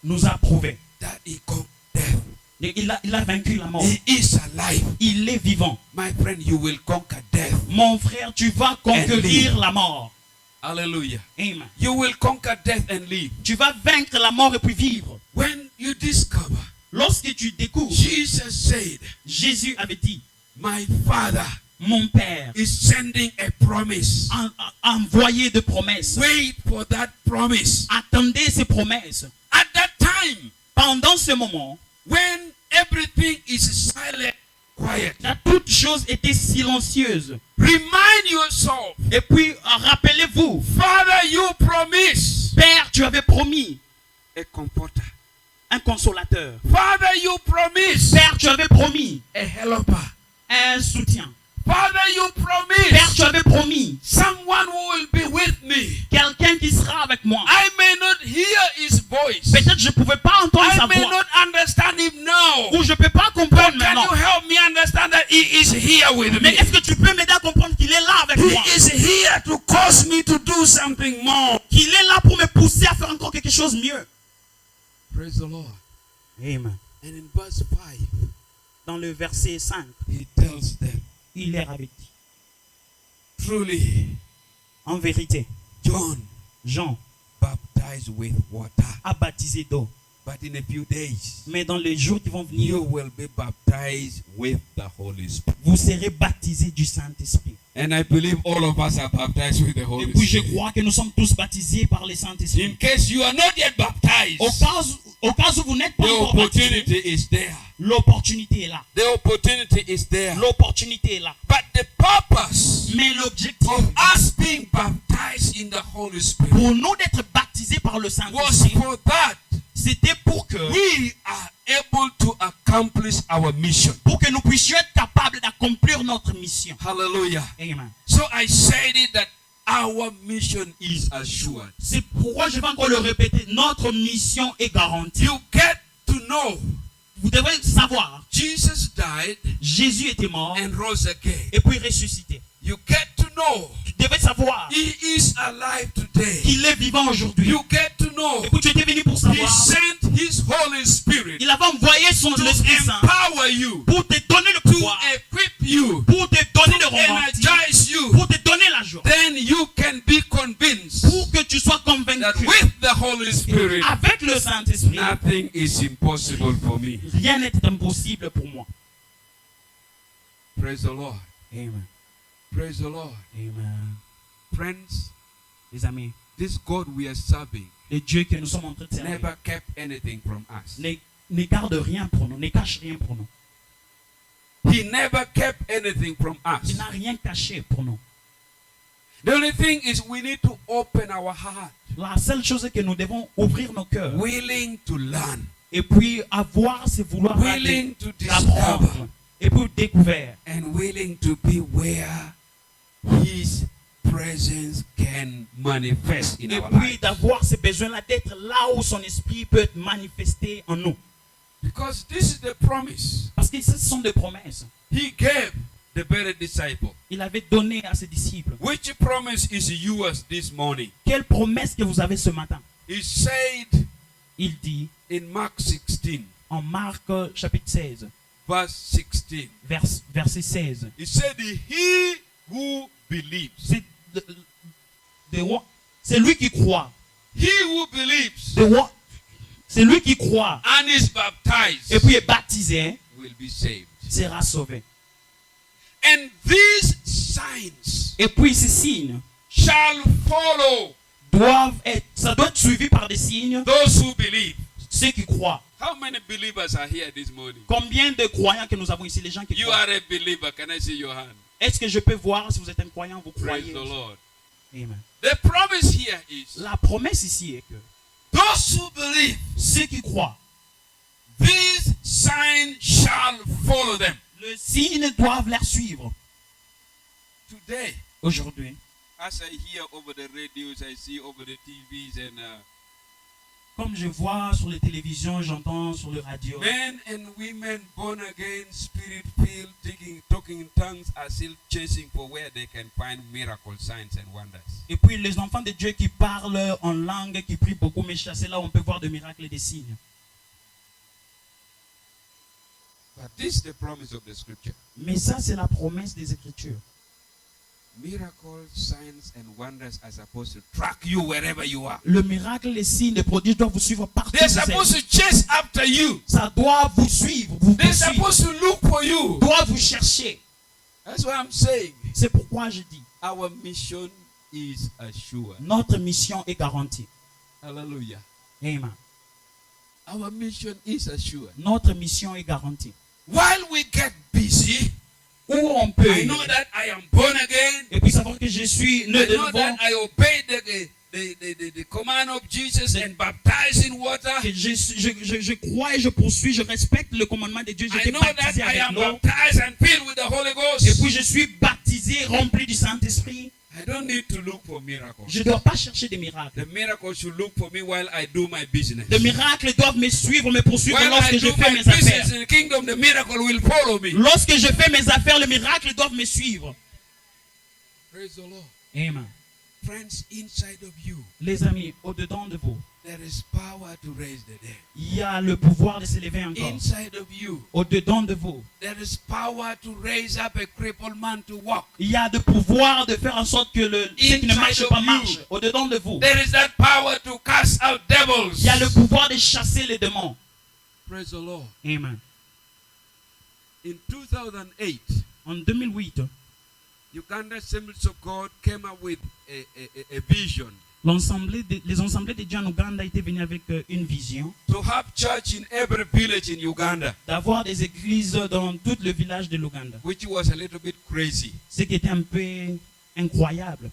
nous a prouvé. that he conquered death. Et il a vaincu la mort. He is alive. Il est vivant. My friend, you will conquer death. Mon frère, tu vas conquérir la mort. Hallelujah. Amen. You will conquer death and live. Tu vas vaincre la mort et puis vivre. When you discover, Lorsque tu découvres, Jesus said, Jésus avait dit, my Father mon Père is sending a promise. a envoyé de promesses. Wait for that promise. Attendez ces promesses. At that time, Pendant ce moment, when everything is silent quiet. Toute chose était silencieuse. Remind yourself, Et puis, rappelez-vous, Father, you promised Père, tu avais promis a comforter. un consolateur. Father, you promised Père, tu avais promis a helper. un soutien. Father, you Père, promised tu avais promis someone who will be with me. quelqu'un qui sera avec moi. I may not hear his voice. Peut-être je ne pouvais pas entendre I sa may voix. not understand him now. Ou je ne peux pas But comprendre can maintenant. you help me understand that he is here with Mais me? est-ce que tu peux m'aider à comprendre qu'il est là avec moi? He is here to cause me to do something more. Qu'il est là pour me pousser à faire encore quelque chose de mieux. Praise the Lord. Amen. And in verse 5, Dans le verset 5, he tells them, il leur avait dit, truly, en vérité, John Jean baptized with water, a baptisé d'eau. but in a few days, Mais dans les jours qui vont venir, you will be baptized with the Holy Spirit. vous serez baptisés du Saint-Esprit. And I believe all of us are baptized with the Et Holy puis je Spirit. crois que nous sommes tous baptisés par le Saint-Esprit. In case you are not yet baptized, Au cas où vous n'êtes pas the encore baptisé, opportunity is there. l'opportunité est là. The opportunity is there. L'opportunité est là. But the purpose Mais l'objectif of us being baptized in the Holy Spirit pour nous d'être baptisés par le was Saint-Esprit, for that c'était pour que we are able to accomplish our mission. nous puissions être capables d'accomplir notre mission. Hallelujah. Amen. So I said it that our mission is assured. C'est pourquoi je vais encore le répéter. Notre mission est garantie. You get to know Vous devez savoir, Jesus died Jésus était mort and rose again. et puis ressuscité. You get to know Tu devais savoir he is alive today. qu'il est vivant aujourd'hui. You get to know Et puis tu étais venu pour he savoir. sent his Holy Spirit Il avait envoyé son to Esprit Saint empower you, pour te donner le to pouvoir, equip you, pour te donner le to romantisme, energize you. pour te donner la joie, Then you can be convinced pour que tu sois that convaincu. with the Holy Spirit, Avec le Saint-Esprit, nothing is impossible for me. rien n'est impossible pour moi. Praise the Lord. Amen. Praise the Lord. Amen. Friends, Les amis, this God we are serving le Dieu que nous sommes en train de servir never kept anything from us. ne garde rien pour nous, ne cache rien pour nous. He never kept anything from Il us. n'a rien caché pour nous. The only thing is we need to open our heart, La seule chose est que nous devons ouvrir nos cœurs willing to learn, et puis avoir ce vouloir willing to d'apprendre discover, et puis découvert and willing to be where His presence can manifest in et our puis lives. d'avoir ce besoin-là d'être là où son esprit peut être manifesté en nous. Because this is the promise Parce que ce sont des promesses. He gave the very disciple. Il avait donné à ses disciples. Which promise is yours this morning? Quelle promesse que vous avez ce matin? He said Il dit in Mark 16, en Marc chapitre 16, verse 16. verset 16. He said, he who believes. C'est lui qui croit. He who believes C'est lui qui croit and is baptized et puis est baptisé will be saved. sera sauvé. And these signs Et puis ces signes shall follow ça doit être suivi par des signes. those who believe. Ceux qui croient. How many believers are here this morning? Combien de croyants que nous avons ici, les gens qui You croient? are a believer. Can I see your hand? Est-ce que je peux voir si vous êtes un croyant, vous Praise croyez? the Lord. Amen. The promise here is La promesse ici est que those who believe, ceux qui croient, these signs shall follow them. le signe doivent les suivre. Today, Aujourd'hui, as I hear over the radios, I see over the TVs and comme je vois sur les télévisions, j'entends sur le radio, men and women born again, spirit filled, talking in tongues are still chasing for where they can find miracle signs and wonders. et puis les enfants de Dieu qui parlent en langue, qui prient beaucoup, mais c'est là où on peut voir des miracles et des signes. But this is the promise of the scripture. Mais ça, c'est la promesse des Écritures. Miracles, signs and wonders are supposed to track you wherever you are. Le miracle, les signes, les prodiges doivent vous suivre partout. They're où vous êtes. supposed to chase after you. Ça doit vous suivre, vous They're poursuivre, supposed to look for you. doit vous chercher. That's what I'm saying. C'est pourquoi je dis, Our mission is assured. notre mission est garantie. Hallelujah. Amen. Our mission is assured. Notre mission est garantie. while we get busy, où on peut, I know that I am born again. et puis savoir que je suis né I de know nouveau, that I obeyed the command of Jesus and baptized in water. que je crois et je poursuis, je respecte le commandement de Dieu, I j'étais know that baptisé I avec am l'eau, baptized and filled with the Holy et Ghost. puis je suis baptisé, rempli du Saint-Esprit. I don't need to look for miracles. Je ne dois pas chercher des miracles. The miracles should look for me while I do my business. Les miracles doivent me suivre, me poursuivre While I lorsque je do fais my mes business affaires. in the kingdom, the miracle will follow me. Lorsque je fais mes affaires, les miracles doivent me suivre. Praise the Lord. Amen. Friends, inside of you, Les amis, au-dedans de vous, there is power to raise the dead. il y a le pouvoir de s'élever encore. Inside of you, Au-dedans de vous, there is power to raise up a crippled man to walk. il y a le pouvoir de faire en sorte que ce qui ne marche pas marche. Au-dedans de vous, There is that power to cast out devils. il y a le pouvoir de chasser les démons. Praise the Lord. Amen. In 2008, En 2008, Uganda Assemblies of God came up with a vision les assemblées de Dieu en Ouganda étaient venues avec une vision to have church in every village in Uganda, d'avoir des églises dans tout le village de l'Ouganda. which was a little bit crazy. Ce qui était un peu incroyable.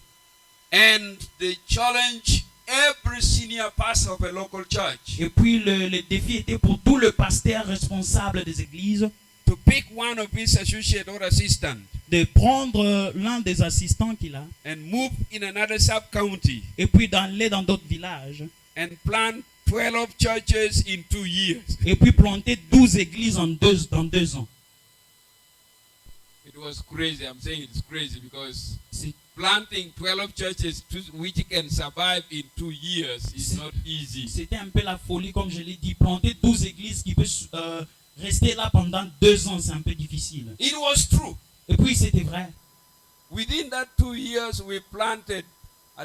And they challenged every senior pastor of a local church Et puis le défi était pour tout le pasteur responsable des églises to pick one of his associate or assistant de prendre l'un des assistants qu'il a and move in another sub-county et puis d'aller dans d'autres villages and plant 12 churches in 2 years. et puis planter 12 églises dans 2 ans. It was crazy. I'm saying it's crazy because C'est- planting 12 churches which can survive in 2 years is not easy. C'était un peu la folie, comme je l'ai dit. Planter 12 églises qui peuvent rester là pendant 2 ans, c'est un peu difficile. It was true. Et puis c'était vrai. Within that 2 years, we planted,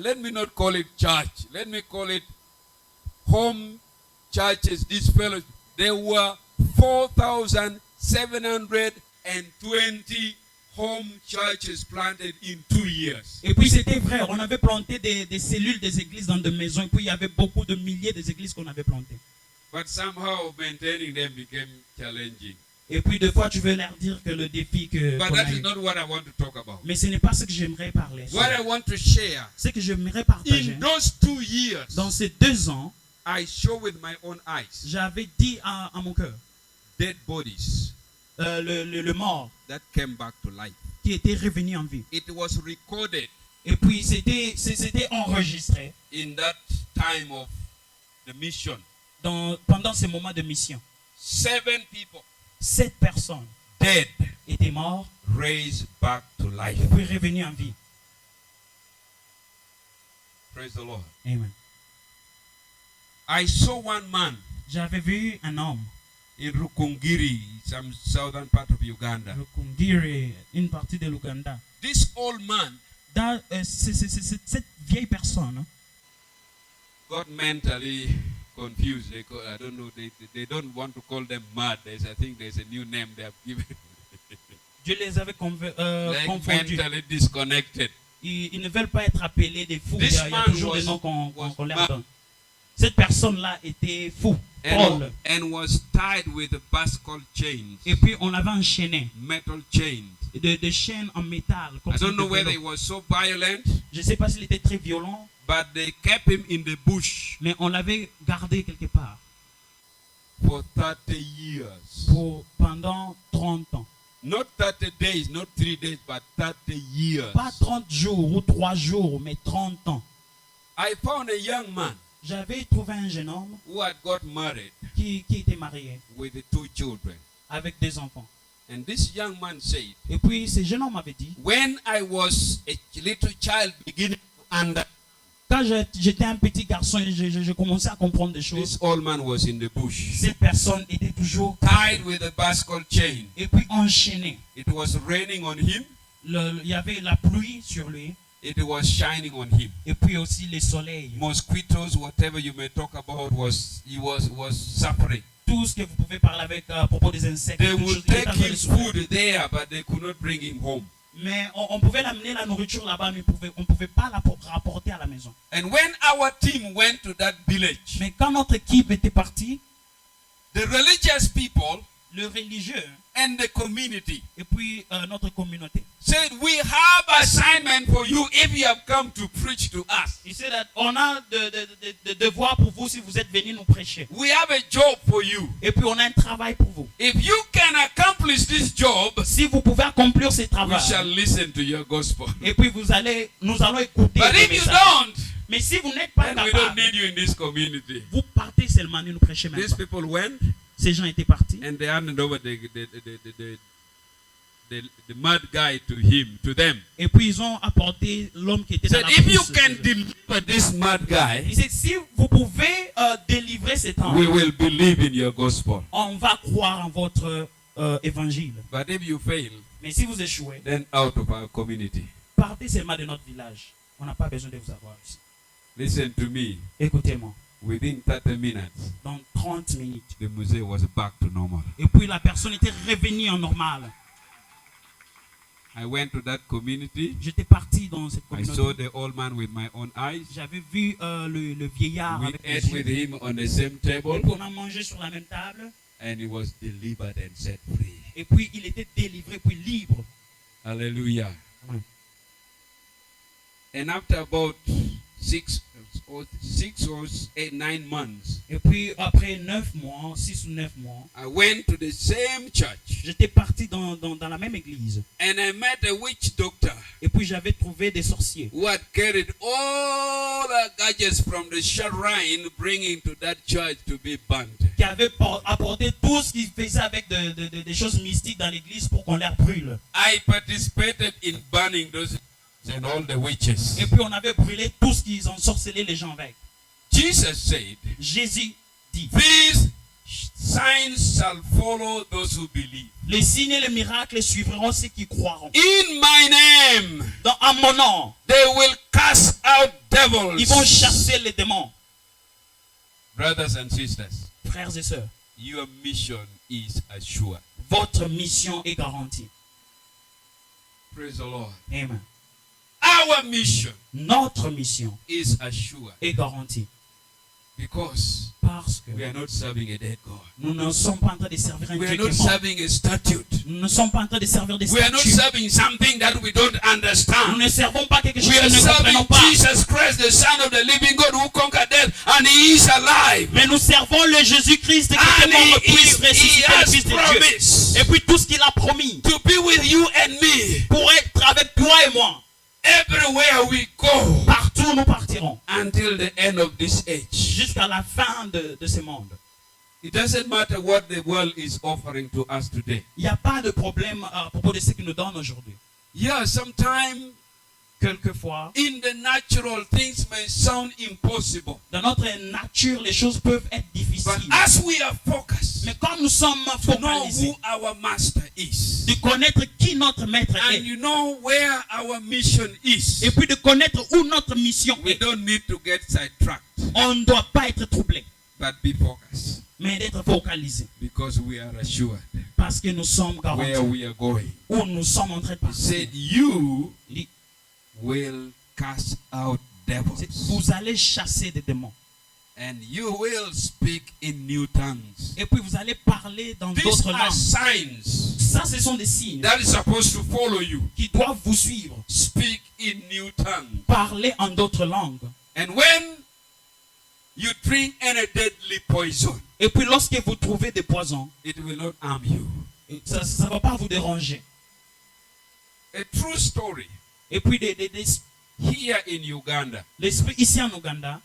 let me not call it church, let me call it home churches, these fellows. There were 4,720 home churches planted in 2 years. Et puis c'était vrai. On avait planté des cellules des églises dans des maisons. Et puis il y avait beaucoup de milliers d'églises qu'on avait plantées. But somehow maintaining them became challenging. Et puis des fois, tu veux leur dire que le défi que... But qu'on that a is eu. not what I want to talk about. Mais ce n'est pas ce que j'aimerais parler. What I want to share, Ce que j'aimerais partager. in those 2 years, Dans ces 2 ans, I saw with my own eyes j'avais dit à mon cœur, dead bodies le mort that came back to life. qui était revenu en vie. It was recorded Et puis c'était enregistré in that time of the mission. pendant ces moments de mission. 7 people 7 personnes dead, étaient mortes raised back to life. et puis revenues en vie. Praise the Lord. Amen. I saw one man J'avais vu un homme, in Rukungiri, some southern part of Uganda. Rukungiri, une partie de l'Ouganda. This old man Cette vieille personne got mentally confused. I don't know. They don't want to call them mad. I think there's a new name they have given. Dieu les avait Like confondus. mentally disconnected. Ils ne veulent pas être appelés des fous. This Il y a man toujours was- des noms qu'on was leur mad. donne. Cette personne-là était fou. Paul. And was tied with a bascule chains, Et puis on l'avait enchaîné. metal chains. De chaînes en métal. Comme I ça, don't know de whether he vélo. was so violent, Je ne sais pas s'il était très violent, but they kept him in the bush mais on l'avait gardé quelque part for 30 years. pendant 30 ans. Not 30 days, not 3 days, but 30 years. Pas 30 jours ou 3 jours, mais 30 ans. I found a young man J'avais trouvé un jeune homme who had got married qui était marié with 2 children. avec 2 enfants. And this young man said, Et puis ce jeune homme m'avait dit, when I was a little child beginning to understand, quand j'étais un petit garçon, je commençais à comprendre des choses. this old man was in the bush, Cette personne était toujours tied with a bascule chain. et puis enchaînée. It was raining on him, Il y avait la pluie sur lui it was shining on him. et puis aussi le soleil. Mosquitoes, whatever you may talk about, he was suffering. Tout ce que vous pouvez parler avec à propos des insectes. They toutes would choses, il était take en train de his souffrir. food there, but they could not bring him home. Mais on pouvait l'amener la nourriture là-bas, mais on ne pouvait pas la rapporter à la maison. And when our team went to that village, Mais quand notre équipe était partie, the religious people le religieux and the community et puis notre communauté. said, we have assignment for you if you have come to preach to us. Il sait on a de devoirs pour vous si vous êtes venus nous prêcher. We have a job for you. Et puis on a un travail pour vous. If you can accomplish this job, Si vous pouvez accomplir ce we travail, shall listen to your gospel. et puis nous allons écouter But vos if you messages. don't, Mais si vous n'êtes pas then we don't capable, need you in this community. vous partez seulement, ne nous prêchez même These pas. people went Ces gens étaient partis. and they handed over the mad guy to them. Et puis ils ont apporté l'homme qui était dans Said, la if you brousse. can deliver this mad guy, Il dit, si vous pouvez délivrer cet homme, we will believe in your gospel. on va croire en votre évangile. But if you fail, Mais si vous échouez, then out of our community. partez seulement de notre village. On n'a pas besoin de vous avoir ici. Listen to me. Écoutez-moi. Within 30 minutes, Dans 30 minutes. the musée was back to normal. Et puis la personne était revenue en normal. I went to that community. J'étais parti dans cette I saw communauté. the old man with my own eyes. J'avais vu le vieillard We avec les ate with yeux. him on the same Et table, puis on a mangé sur la même table. and he was delivered and set free. Et puis il était délivré, puis libre. Hallelujah. Amen. And after about 6 or 9 months, Et puis après 9 mois, 6 ou 9 mois, I went to the same church, j'étais parti dans la même église. and I met a witch doctor Et puis j'avais trouvé des sorciers who had carried all the gadgets from the shrine, bringing to that church to be burnt. qui avaient apporté tout ce qu'ils faisaient avec des choses mystiques dans l'église pour qu'on les brûle. I participated in burning those and all the witches. Et puis on avait brûlé tout ce qu'ils ont sorcelé les gens avec. Jesus said, Jésus dit, these signs shall follow those who believe. les signes et les miracles suivront ceux qui croiront. In my name, À mon nom, they will cast out ils vont devils. chasser les démons. Brothers and sisters, Frères et sœurs, your mission is assured. votre mission est garantie. Praise the Lord. Amen. Our mission Notre mission is assured est garantie. because Parce que we are not serving a dead God. nous ne sommes pas en train de servir un We Dieu are qui not est mort. serving a statute. Nous ne sommes pas en train de servir des We are not statues. serving something that we don't Nous understand. ne servons pas quelque chose We que are nous ne comprenons serving pas. Jesus Christ, the Son of the living God who conquered death, and He is alive. Mais nous servons le Jésus-Christ qui est And mort, He puisse ressusciter le has Fils de Dieu. promised Et puis tout ce qu'il a promis to be with you and me pour être avec toi et moi. everywhere we go Partout où nous partirons. until the end of this age. Jusqu'à la fin de ce monde. It doesn't matter what the world is offering to us today. Il n'y a pas de problème à propos de ce qu'il nous donne aujourd'hui. Yeah, sometimes Quelquefois, in the natural things may sound impossible. dans notre nature, les choses peuvent être But difficiles. as we are focused Mais quand nous sommes to know focalisés, who our master is, de connaître qui notre maître and est, you know where our mission is, et puis de connaître où notre mission we est, don't need to get sidetracked, on ne doit pas être troublé, but be focused, mais d'être focalisé. because we are assured Parce que nous sommes where garantis we are going. où nous sommes en train de He partir. said, you Il dit, will cast out devils, vous allez chasser des démons. and you will speak in new tongues. Et puis vous allez parler dans These d'autres are langues. signs Ça, ce sont des signes that is supposed to follow you. qui doivent vous suivre. Speak in new tongues. Parler en d'autres langues. And when you drink any deadly poison, Et puis lorsque vous trouvez des poisons, it will not harm you. ça ne va pas vous déranger. A true story. Et puis Here in Uganda, l'esprit ici en Ouganda,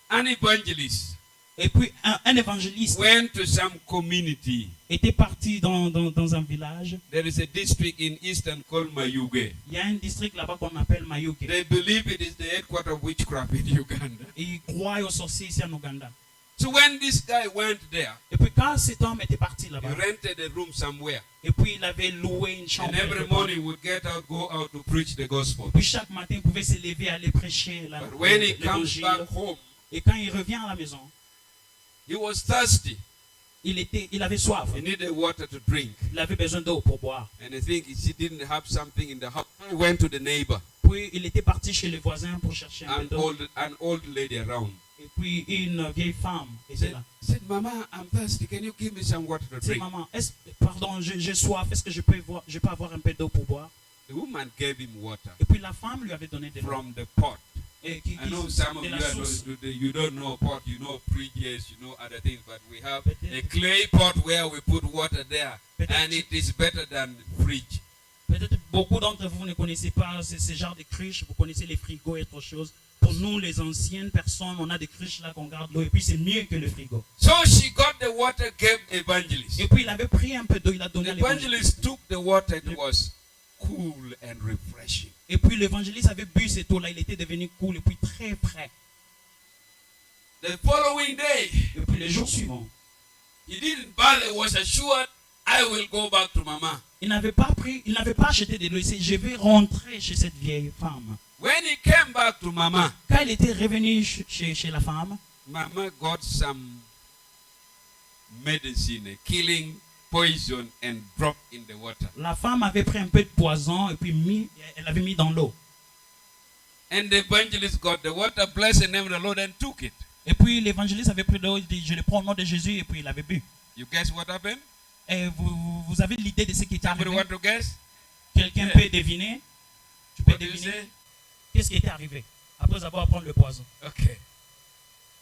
an evangelist et puis un évangéliste went to some community. était parti dans un village. There is a district in Eastern called Mayuge. Il y a un district là-bas qu'on appelle Mayuke. They believe it is the headquarters of witchcraft in Uganda. Et ils croient aux sorciers ici en Ouganda. So when this guy went there, Et puis quand cet homme était parti he là-bas, rented a room somewhere. et puis il avait loué une chambre. And every quelque part. morning would go out to preach the gospel. Puis chaque matin, il pouvait se lever, aller prêcher But when he comes l'évangile. back home, Et quand il revient à la maison, he was thirsty. il avait soif. He needed water to drink. Il avait besoin d'eau pour boire. And I think he didn't have something in the house. He went to the neighbor, Puis il était parti chez les voisins pour chercher un peu d'eau. an old lady around. Et Puis une vieille femme était Said, là. said, Mama, I'm thirsty. Can you give me some water to C'est drink? maman, pardon, j'ai soif, est-ce que je peux avoir un peu d'eau pour boire? The woman gave him water Et puis la femme lui avait donné de l'eau. from the pot. Et I know some of de you, la source. you don't know pot, you know previous, you know other things, but we have a Peut-être- clay pot where we put water there, Peut-être- and it is better than fridge. Peut-être beaucoup d'entre vous ne connaissez pas ce genre de cruches, vous connaissez les frigos et autre chose. Pour nous, les anciennes personnes, on a des cruches là qu'on garde l'eau et puis c'est mieux que le frigo. So she got the water, gave evangelist. Et puis il avait pris un peu d'eau, il a The donné à l'évangéliste. evangelist took the water, it was cool and refreshing. Et puis l'évangéliste avait bu cette eau là, il était devenu cool et puis très frais. The following day, Et puis le jour suivant, he didn't bother, was assured, I will go back to Mama. il n'avait pas acheté de l'eau, il s'est dit, je vais rentrer chez cette vieille femme. When he came back to Mama, Quand il était revenu chez la femme, Mama got some medicine, killing poison, and dropped in the water. la femme avait pris un peu de poison et puis elle avait mis dans l'eau. And the evangelist got the water, blessed the name of the Lord, and took it. Et puis l'évangéliste avait pris l'eau, il dit, je le prends au nom de Jésus et puis il avait bu. You guess what happened? Et vous avez l'idée de ce qui est Somebody arrivé? want to guess? Quelqu'un peut deviner? Tu peux What do you deviner? say? Qu'est-ce qui était arrivé après avoir pris le poison? Okay.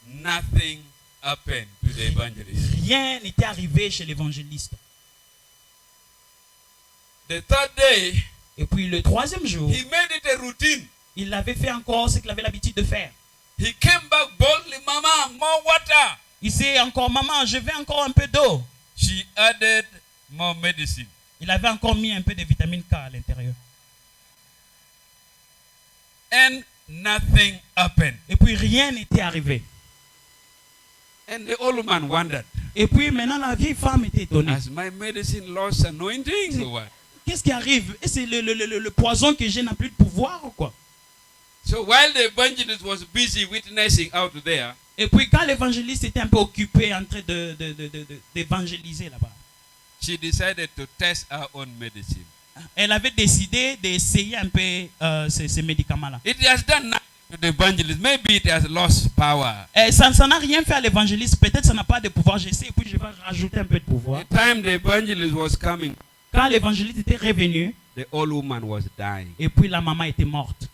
Nothing happened to the evangelist. Rien n'était arrivé chez l'évangéliste. The third day, Et puis le troisième jour, he made it a routine. il avait fait encore ce qu'il avait l'habitude de faire. He came back boldly, Mama, more water. Il sait encore, maman, je veux encore un peu d'eau. She added more medicine. Il avait encore mis un peu de vitamine K à l'intérieur. And nothing happened. Et puis rien n'était arrivé. And the old man wondered, Et puis maintenant la vieille femme était étonnée. has my medicine lost anointing or what? Qu'est-ce qui arrive? Et c'est le poison que j'ai n'a plus de pouvoir ou quoi? So while the evangelist was busy witnessing out there, Et puis quand l'évangéliste était un peu occupé en train d'évangéliser là-bas, she decided to test her own medicine. elle avait décidé d'essayer un peu ces médicaments-là. It has done nothing to the evangelist. Maybe it has lost power. Et ça n'a rien fait à l'évangéliste. Peut-être ça n'a pas de pouvoir. J'essaie et puis je vais rajouter un peu de pouvoir. The time the evangelist was coming, Quand l'évangéliste était revenu, the old woman was dying. et puis la maman était morte.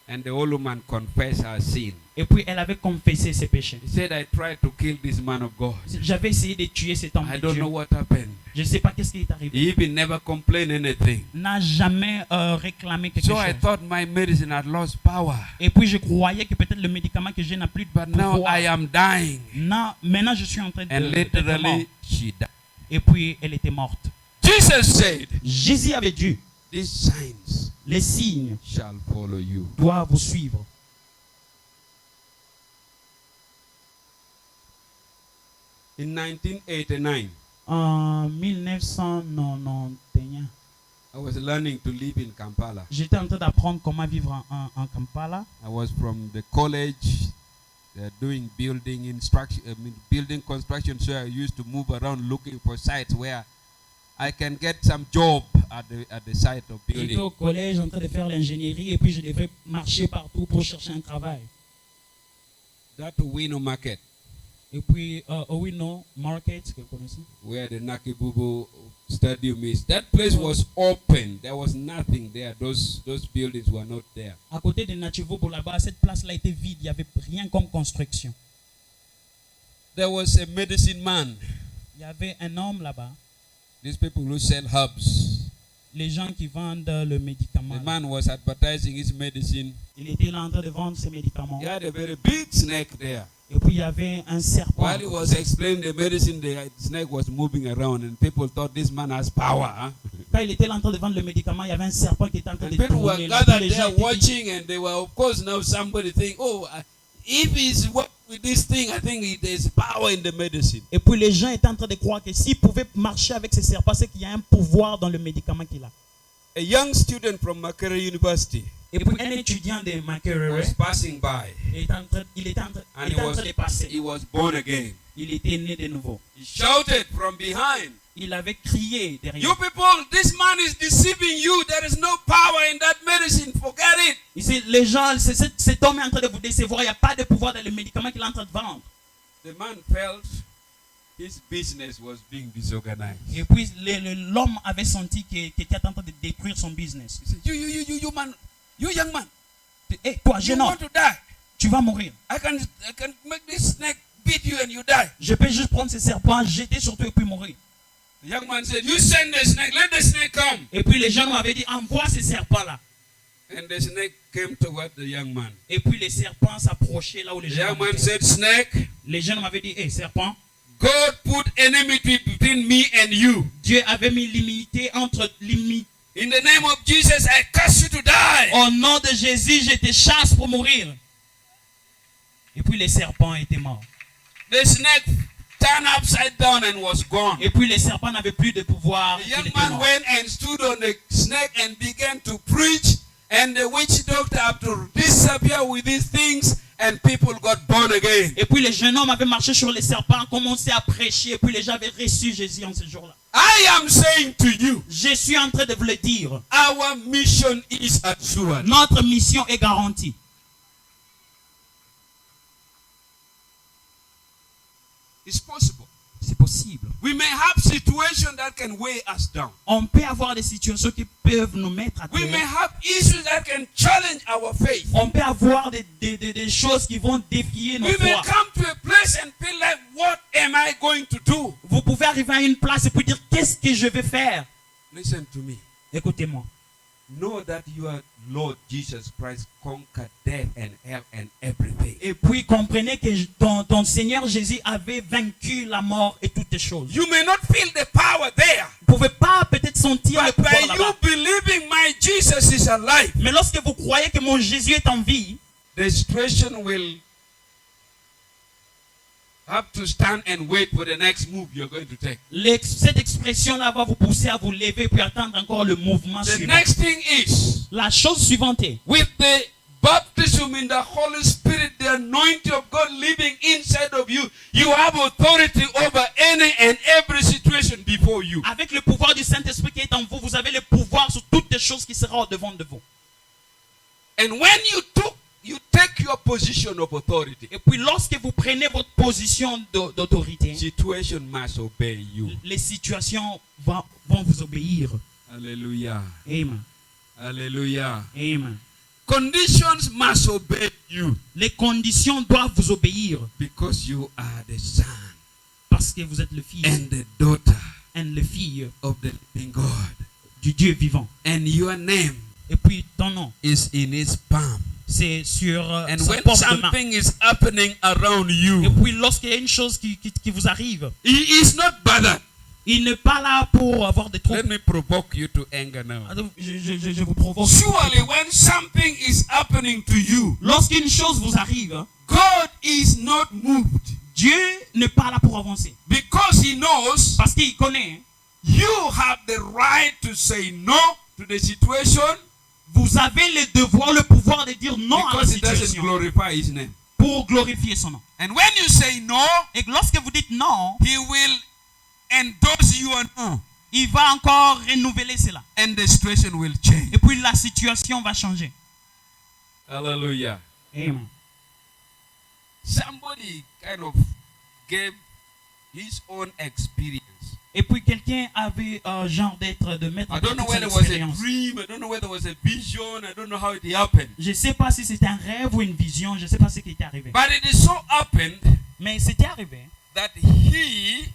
And the old woman confessed her sin. Et puis elle avait confessé ses péchés. He said, I tried to kill this man of God. J'avais essayé de tuer cet homme I de don't Dieu. know what happened. Je ne sais pas qu'est-ce qui est arrivé. He even never complained anything. N'a jamais réclamé quelque So chose. I thought my medicine had lost power. Et puis je croyais que peut-être le médicament que j'ai n'a plus de But now pouvoir. I am dying. Non, maintenant je suis en train And d'être mort. literally, she died. Et puis elle était morte. Jesus said, Jésus avait dit, these signs les signes shall follow you. doivent vous suivre. In 1989, En 1991, I was learning to live in Kampala. j'étais en train d'apprendre comment vivre en Kampala. I was from the college doing building instruction, building construction. So I used to move around looking for sites where I can get some job at the site of J'étais building. au collège en train de faire l'ingénierie et puis je devais marcher partout pour chercher un travail. That Wino market, Et puis, Owino Market, que vous connaissez, where the Nakibubu Stadium is, that place was open. There was nothing there. Those buildings were not there. à côté de Nativo, pour là-bas, cette place-là était vide, il n'y avait rien comme construction. There was a medicine man. Il y avait un homme là-bas, These people who sell herbs. les gens qui vendent le médicament. The man was advertising his medicine. Il était là en train de vendre ses médicaments. He had a very big snake there. Et puis, il y avait un serpent. While he was explaining the medicine, the snake was moving around, and people thought this man has power. Huh? Quand il était là en train de vendre le médicament, il y avait un serpent qui était en train And de people were tourner. Là, gathered les gens there étaient dit, watching, and they were, of course, now somebody think, oh, if he's working with this thing, I think there's power in the medicine. Et puis les gens étaient en train de croire que s'ils pouvaient marcher avec ces serpents, c'est qu'il y a un pouvoir dans le médicament qu'il a. A young student from Makerere University Et puis un étudiant de Makerere, was passing by, il était en train and de passer. he was born again. Il était né de nouveau. He shouted from behind, Il avait crié derrière. You people, this man is deceiving you. There is no power in that medicine. Forget it. Ici, les gens, cet homme est en train de vous décevoir. Il n'y a pas de pouvoir dans les médicaments qu'il est en train de vendre. The man felt his business was being disorganized. Et puis, l'homme avait senti qu'il était en train de détruire son business. He said, you man, you young man, Et toi, you jeune homme, want to die. tu vas mourir. I can make this snake beat you and you die. Je peux juste prendre ces serpents, jeter sur toi et puis mourir. The young man said, you send the snake, let the snake come. Et puis les gens m'avaient dit, envoie ces serpents-là. And the snake came toward the young man. Et puis les serpents s'approchaient là où les The gens young man étaient. said, snake, Les gens m'avaient dit, hé, serpent, God put enmity between me and you. Dieu avait mis l'immunité entre l'immunité. In the name of Jesus, I curse you to die. Au nom de Jésus, je te chasse pour mourir. Et puis les serpents étaient morts. The snake turned upside down and was gone. Et puis les serpents n'avaient plus de pouvoir. The Il young était man mort. went and stood on the snake and began to preach. And the witch doctor had to disappear with these things. And people got born again. Et puis les jeunes hommes avaient marché sur les serpents, commencé à prêcher. Et puis les gens avaient reçu Jésus en ce jour-là. I am saying to you, Je suis en train de vous le dire. our mission is assured. Notre mission est garantie. It's possible. C'est possible. We may have situations that can weigh us down. On peut avoir des situations qui peuvent nous mettre à We may terre. have issues that can challenge our faith. On peut avoir des choses qui vont défier nos We may foi. come to a place and feel like, what am I going to do? Vous pouvez arriver à une place et puis dire, qu'est-ce que je vais faire? Listen to me. Écoutez-moi. Know that your Lord Jesus Christ conquered death and hell and everything. Et puis comprenez que ton Seigneur Jésus avait vaincu la mort et toutes les choses. You may not feel the power there, Vous ne pouvez pas peut-être sentir le but by pouvoir you là-bas. believing my Jesus is alive, Mais lorsque vous croyez que mon Jésus est en vie, the situation will have to stand and wait for the next move you're going to take. cette expression-là va vous pousser à vous lever puis attendre encore le mouvement The suivant. next thing is, La chose suivante est, with the baptism in the Holy Spirit, the anointing of God living inside of you, you have authority over any and every situation before you. avec le pouvoir du Saint-Esprit qui est en vous, vous avez le pouvoir sur toutes les choses qui seront au-devant de vous. And when you take your position of authority, Et puis lorsque vous prenez votre position d'autorité, situation must obey you. les situations vont vous obéir. Hallelujah. Amen. Hallelujah. Amen. Conditions must obey you Les conditions doivent vous obéir because you are the son parce que vous êtes le fils and the daughter et le fille of the living God. du Dieu vivant. And your name Et puis ton nom, is in his palm. c'est sur And sa when porte de main. something is happening around Et you, puis lorsqu'il y a une chose qui vous arrive, he is not bothered. il n'est pas là pour avoir des Let troubles. me provoke you to anger now. Je vous provoque. Surely when something is happening to you, Lorsqu'une chose vous arrive, God is not moved Dieu n'est pas là pour avancer. because he knows Parce qu'il connaît, you have the right to say no to the situation vous avez le devoir, le pouvoir de dire non à la because it doesn't situation glorify his name. pour glorifier son nom. And when you say no, Et lorsque vous dites non, he will endorse you on no, il va encore renouveler cela. and the situation will change. Et puis la situation va changer. Hallelujah. Amen. Somebody kind of gave his own experience. Et puis quelqu'un avait genre de mettre I en don't know pratique whether son it was a expérience. dream, I don't know whether it was a vision, I don't know how it happened. Je ne sais pas si c'était un rêve ou une vision, je ne sais pas ce qui était arrivé. But it is so happened Mais c'était arrivé that he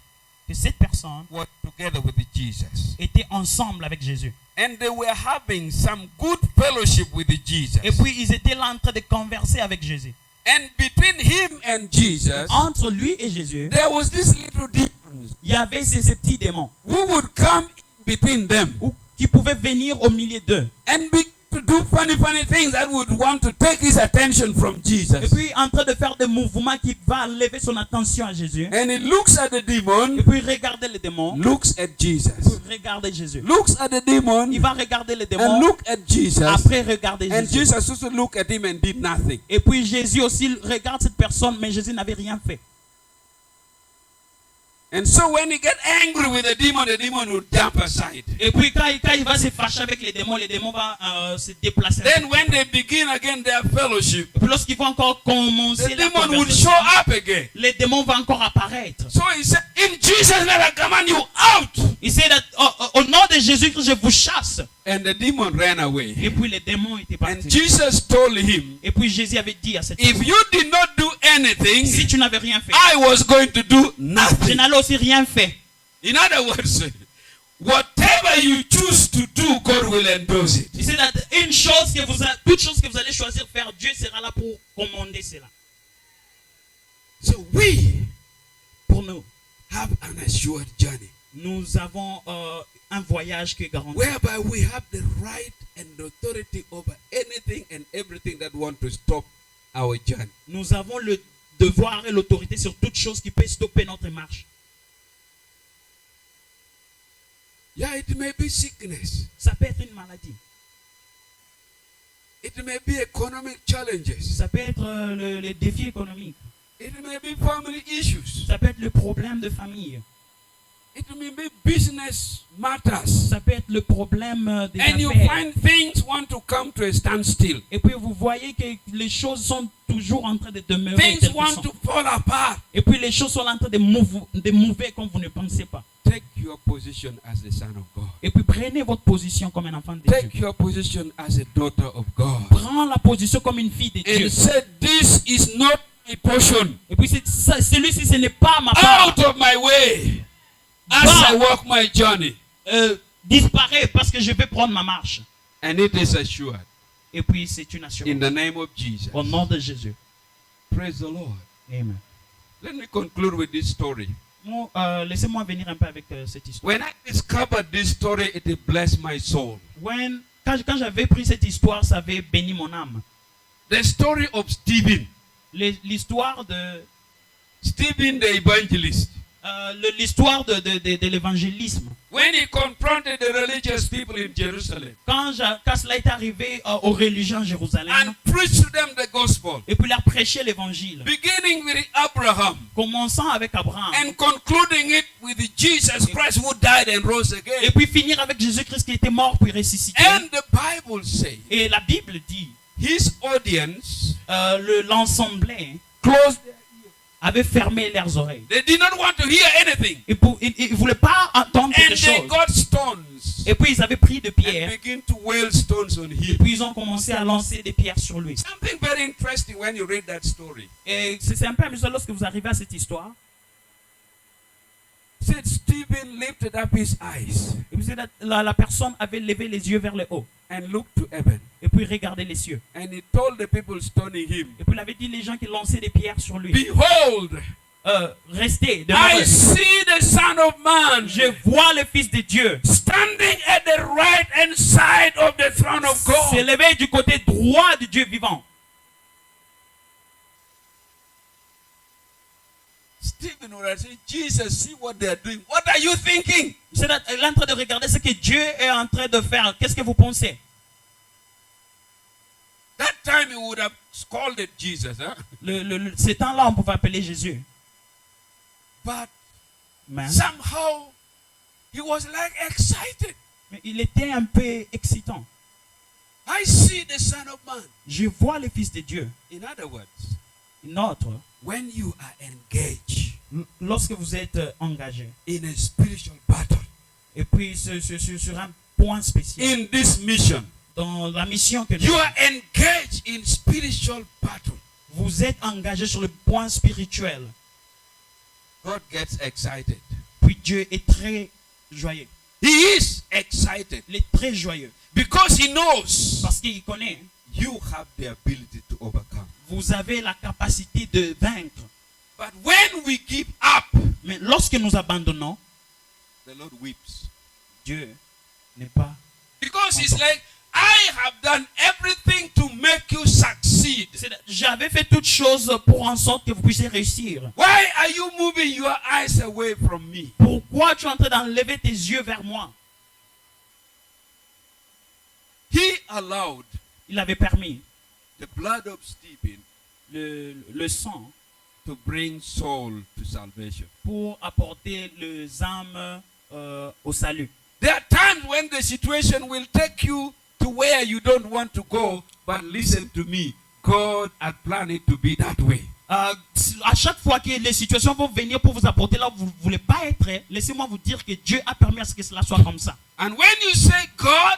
que cette personne was together with Jesus. était ensemble avec Jésus. And they were having some good fellowship with Jesus. Et puis ils étaient là en train de converser avec Jésus. And between him and Jesus, Entre lui et Jésus, there was this little difference. il y avait ces petits démons Who would come between them qui pouvaient venir au milieu d'eux. and begin to do funny things that would want to take his attention from Et Jesus. puis en train de faire des mouvements qui vont enlever son attention à Jésus. And he looks at the demon, Et puis regardez les démons. looks at Et puis Jesus. regardez Jésus. Looks at the demon Il va regarder les and démons. look at Jesus. Après regarder And Jésus. Jesus also looked at him and did nothing. Et puis Jésus aussi regarde cette personne, mais Jésus n'avait rien fait. And so when he get angry with the demon will jump aside. Et puis quand il va se fâcher avec les démons vont se déplacer. Then when they begin again their fellowship, Et puis lorsqu'ils vont encore the commencer la demon will conversation, show up again. les démons vont encore apparaître. So he said, in Jesus' name I command you out. Il sait au nom de Jésus que je vous chasse. And the demon ran away. Et puis les démons étaient And partis. Jesus told him, Et puis Jésus avait dit à cette if femme, you did not do anything, si tu n'avais rien fait, I was going to do je nothing. n'allais aussi rien faire. In other words, whatever you choose to do, God will endorse it. Il sait une chose que toute chose que vous allez choisir de faire, Dieu sera là pour commander cela. So we Pour nous, have an assured journey, nous avons un voyage qui est garanti. whereby we have the right and authority over anything and everything that want to stop our journey. Nous avons le devoir et l'autorité sur toute chose qui peut stopper notre marche. Yeah, it may be sickness. Ça peut être une maladie. It may be economic challenges. Ça peut être les défis économiques. It may be family issues. Ça peut être le problème de famille. It may be business matters. Ça peut être le problème des And you affaires. find things want to come to a standstill. Et puis vous voyez que les choses sont toujours en train de demeurer. Things telles qu'elles want sont. to fall apart. Et puis les choses sont en train de mouver comme vous ne pensez pas. Take your position as the son of God. Et puis prenez votre position comme un enfant de Take Dieu. your position as a daughter of God. Prends la position comme une fille de Dieu. And say, this is not my portion. Et puis celui-ci, ce n'est pas ma part. Out of my way as I walk my journey. Disparaît parce que je vais prendre ma marche. And it is assured. Et puis c'est une In assurance. the name of Jesus. Au nom de Jésus. Praise the Lord. Amen. Let me conclude with this story. Laissez-moi venir un peu avec cette histoire. When I discovered this story, it blessed my soul. Quand j'avais pris cette histoire, ça avait béni mon âme. The story of Stephen. L'histoire de Stephen the evangelist. l'histoire de l'évangélisme. When he confronted the religious people in Jerusalem Quand cela est arrivé aux religions à Jérusalem, and preached to them the gospel, et puis il a prêché l'évangile, beginning with Abraham commençant avec Abraham, and concluding it with Jesus Christ who died and rose et again. puis finir avec Jésus-Christ qui était mort puis ressuscité. And the Bible says Et la Bible dit, his audience l'ensemble closed. avait fermé leurs oreilles. They did not want to hear anything. Ils ne voulaient pas entendre And quelque they chose. got stones Et puis ils avaient pris des and pierres. began to wail stones on Et him. puis ils ont commencé à lancer des pierres sur lui. Something very interesting when you read that story. Et c'est un peu amusant lorsque vous arrivez à cette histoire. Said Stephen lifted up his eyes Et puis la personne avait levé les yeux vers le haut. and looked to heaven. Et puis regardait les cieux. And he told the people stoning him, Et puis il avait dit les gens qui lançaient des pierres sur lui. behold, Restez, I demeurez. see the Son of Man Je vois le Fils de Dieu standing at the right hand side of the throne of God. s'élever du côté droit du Dieu vivant. Stephen would have said, Jesus, see what they are doing. What are you thinking? Il est en train de regarder ce que Dieu est en train de faire. Qu'est-ce que vous pensez? That time he would have scolded Jesus. Huh? Ce temps-là, on pouvait appeler Jésus. But Mais somehow he was like excited. il était un peu excitant. I see the Son of Man. Je vois le Fils de Dieu. In other words, Une autre, when you are engaged lorsque vous êtes engagé, in a spiritual battle, et puis sur un point spécial, in this mission, dans la mission que you nous are engaged in spiritual battle. vous êtes engagé sur le point spirituel. God gets excited. Puis Dieu est très joyeux. He is excited Il est très joyeux. because he knows Parce qu'il connaît, you have the ability to overcome. vous avez la capacité de vaincre. But when we give up, Mais lorsque nous abandonnons, the Lord weeps. Dieu n'est pas. Because he's like, I have done everything to make you succeed. J'avais fait toutes choses pour en sorte que vous puissiez réussir. Why are you moving your eyes away from me? Pourquoi tu es en train d'enlever tes yeux vers moi? He allowed Il avait permis the blood of Stephen le sang to bring soul to salvation. pour apporter les âmes au salut. There are times when the situation will take you to where you don't want to go, but listen to me. God had planned it to be that way. À chaque fois que les situations vont venir pour vous apporter là où vous ne voulez pas être, laissez-moi vous dire que Dieu a permis à ce que cela soit comme ça. And when you say God,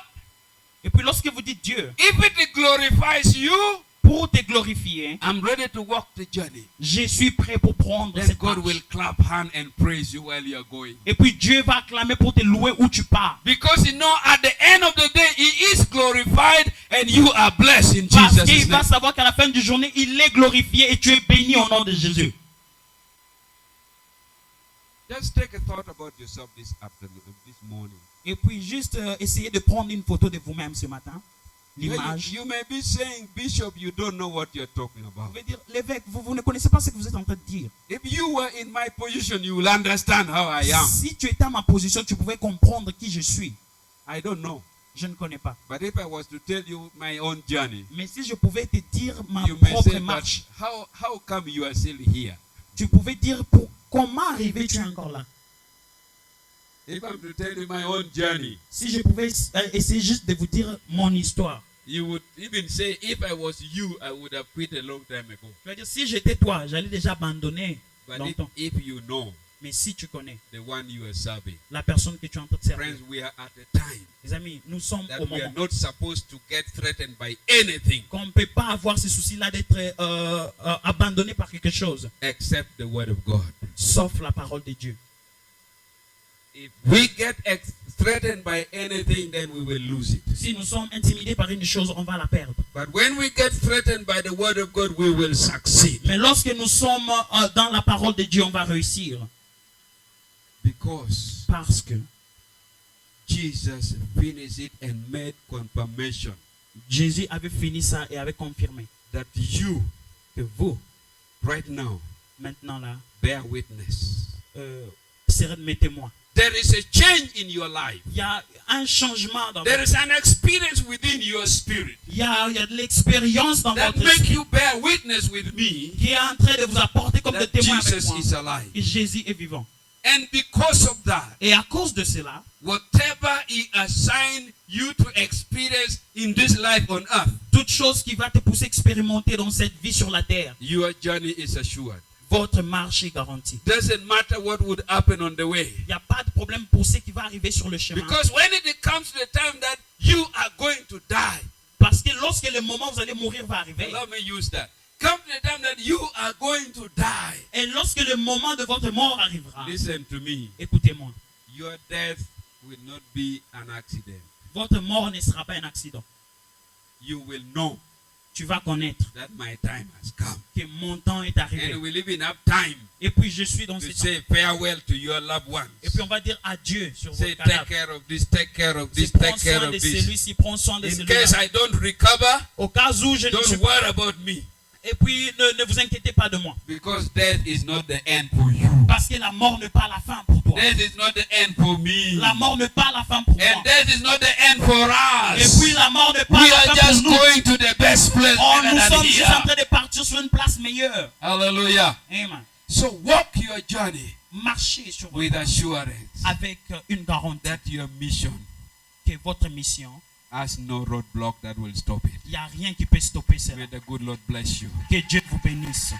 Et puis lorsque vous dites Dieu, if it glorifies you, pour te glorifier, I'm ready to walk the journey. je suis prêt pour prendre Then cette God marche. will clap hand and praise you while you are going. Et puis Dieu va acclamer pour te louer où tu pars. Because you know at the end of the day, He is glorified and you are blessed in Parce Jesus' qu'il va name. savoir qu'à la fin du journée, il est glorifié et tu es béni au nom de Jésus. Just take a thought about yourself this afternoon, this morning. Et puis juste essayez de prendre une photo de vous-même ce matin. L'image. You may be saying, Bishop, you don't know what you're talking Vous about. pouvez dire, l'évêque, vous ne connaissez pas ce que vous êtes en train de dire. If you were in my position, you will understand how I am. Si tu étais à ma position, tu pouvais comprendre qui je suis. I don't know. Je ne connais pas. But if I was to tell you my own journey, Mais si je pouvais te dire ma you may propre say, but marche, how come you are still here? tu pouvais dire comment arriver-tu encore là. If I'm to tell you my own journey, Si je pouvais essayer juste de vous dire mon histoire. you would even say, if I was you, I would have quit a long time ago. Je veux dire, si j'étais toi, j'allais déjà abandonner But longtemps. if you know Mais si tu connais the one you are serving, la personne que tu es en train de servir, friends, we are at a time les amis, nous sommes that au we are moment not supposed to get threatened by anything qu'on ne peut pas avoir ce souci-là d'être abandonné par quelque chose, except the word of God. sauf la parole de Dieu. If we get threatened by anything, then we will lose it. Si nous sommes intimidés par une chose, on va la perdre. But when we get threatened by the word of God, we will succeed. Mais lorsque nous sommes dans la parole de Dieu, on va réussir. Because Parce que Jesus finished it and made confirmation Jésus avait fini ça et avait confirmé that you, que vous, right now, maintenant là, bear witness. serez mes témoins. There is a change in your life. Il y a un changement dans There votre is an experience within your spirit il y a de l'expérience dans that votre make esprit you bear witness with me qui est en train de vous apporter comme de that témoin avec Jesus moi is alive. que Jésus est vivant. And because of that, Et à cause de cela, whatever He assigned you to experience in this life on earth, toute chose qui va te pousser à expérimenter dans cette vie sur la terre, your journey is assured. votre marche est garantie. Doesn't matter what would happen on the way. Il n'y a pas de problème pour ce qui va arriver sur le chemin. Because when it comes to the time that you are going to die, Parce que lorsque le moment où vous allez mourir va arriver, let me use that. Come to the time that you are going to die. et lorsque le moment de votre mort arrivera, Listen to me. écoutez-moi, Your death will not be an accident. votre mort ne sera pas un accident. You will know Tu vas connaître that my time has come. que mon temps est arrivé. And you will even have time Et puis je suis dans to ce temps. say farewell to your loved ones. Et puis on va dire adieu sur Say, votre take cadavre. care of this, take care of this, Prends take care soin of de this. celui-ci, prends soin de In celui-là. case I don't recover, Au cas où je ne suis don't pas. worry about me. Et puis ne vous inquiétez pas de moi. Because death is not the end for you. Parce que la mort n'est pas la fin pour toi. Death is not the end for me. La mort n'est pas la fin pour moi. And death is not the end for Et us. puis la mort n'est pas We la are fin just pour nous. going to the best place Oh, better nous than sommes juste en here. train de partir sur une place meilleure. Hallelujah. Amen. So walk your journey Marchez sur votre with voie assurance avec une garantie that your mission que votre mission, has no roadblock that will stop it. il n'y a rien qui peut stopper cela. May the good Lord bless you. Que Dieu vous bénisse.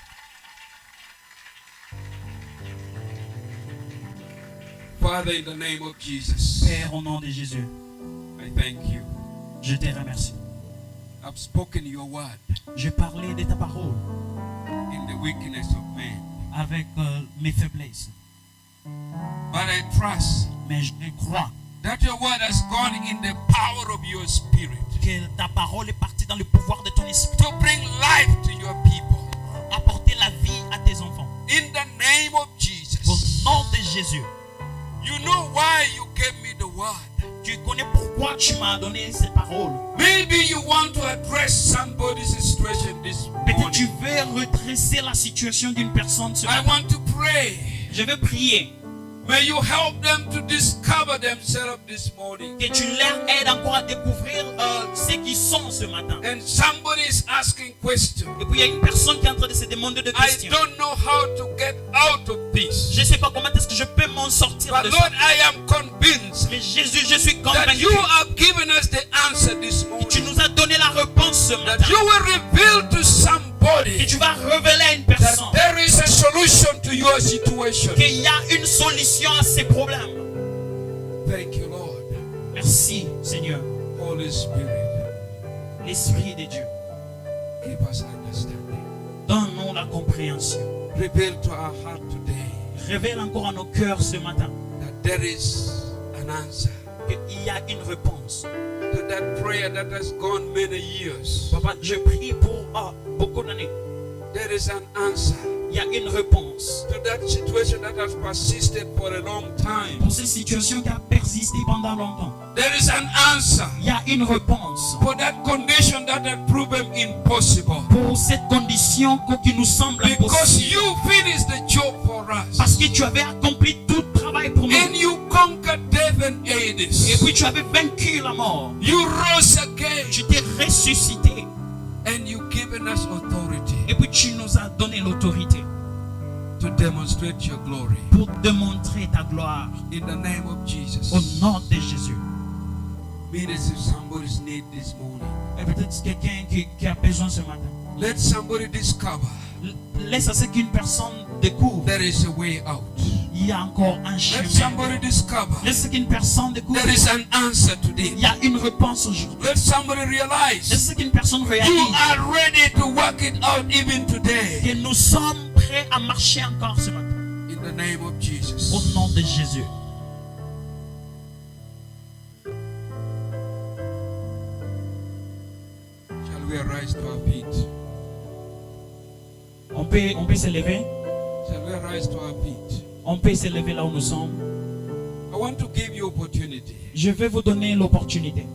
Father, in the name of Jesus, Père, au nom de Jésus, I thank you. je te remercie. I've spoken your word J'ai parlé de ta parole in the weakness of man. avec mes faiblesses. But I trust Mais je crois that your word has gone in the power of your spirit que ta parole est partie dans le pouvoir de ton esprit. to bring life to your people. Apporter la vie à tes enfants. In the name of Au Jesus. nom de Jésus. You know why you gave me the word. Tu connais pourquoi tu m'as donné ces paroles. Maybe you want to address somebody's situation this Peut-être tu morning. veux redresser la situation d'une personne ce I matin. want to pray. Je veux prier. May you help them to discover themselves this morning. Que tu leur aides encore à découvrir ce qu'ils sont ce matin. And somebody is asking questions. Et puis il y a une personne qui est en train de se demander de I questions. don't know how to get out of this. Je ne sais pas comment est-ce que je peux m'en sortir But de Lord, ça. I am convinced Mais Jésus, je suis that convaincu you have given us the answer this que tu morning. nous as donné la réponse ce That matin. you will reveal to Que somebody tu vas révéler à une that personne there is a solution to your situation. qu'il y a une solution à ces problèmes. Thank you, Lord. Merci Seigneur. Holy Spirit, L'Esprit de Dieu, give us understanding. donne-nous la compréhension. Reveal to our heart today Révèle encore à nos cœurs ce matin that there is an answer qu'il y a une réponse. to that prayer that has gone many years. Papa, je prie pour beaucoup d'années. There is an answer Il y a une réponse to that situation that has persisted for a long time. pour cette situation qui a persisté pendant longtemps. There is an answer Il y a une réponse for that condition that had proven impossible. pour cette condition qui nous semble Because impossible. you finished the job for Parce us. que tu avais accompli tout le travail pour nous. And you conquered death and Et Hades. puis tu avais vaincu la mort. You rose again. Tu t'es ressuscité. And you've given us authority Et puis tu nous as donné l'autorité to demonstrate your glory. pour démontrer ta gloire. In the name of Jesus. Au nom de Jésus. Mean as if somebody's need this morning. Et peut-être quelqu'un qui a besoin ce matin. Let somebody discover Laisse à ce qu'une personne découvre. there is a way out. Il y a encore un Let chemin. somebody discover Laisse qu'une personne découvre. there is an answer today. Il y a une réponse aujourd'hui. Let somebody realize Laisse qu'une personne you réalise are ready to work it out even today. que nous sommes prêts à marcher encore ce matin. In the name of Au Jesus. nom de Jésus. Shall we arise to our feet? On peut s'élever. Shall we arise to our feet? On peut s'élever là où nous sommes. I want to give you opportunity. Je vais vous donner l'opportunité.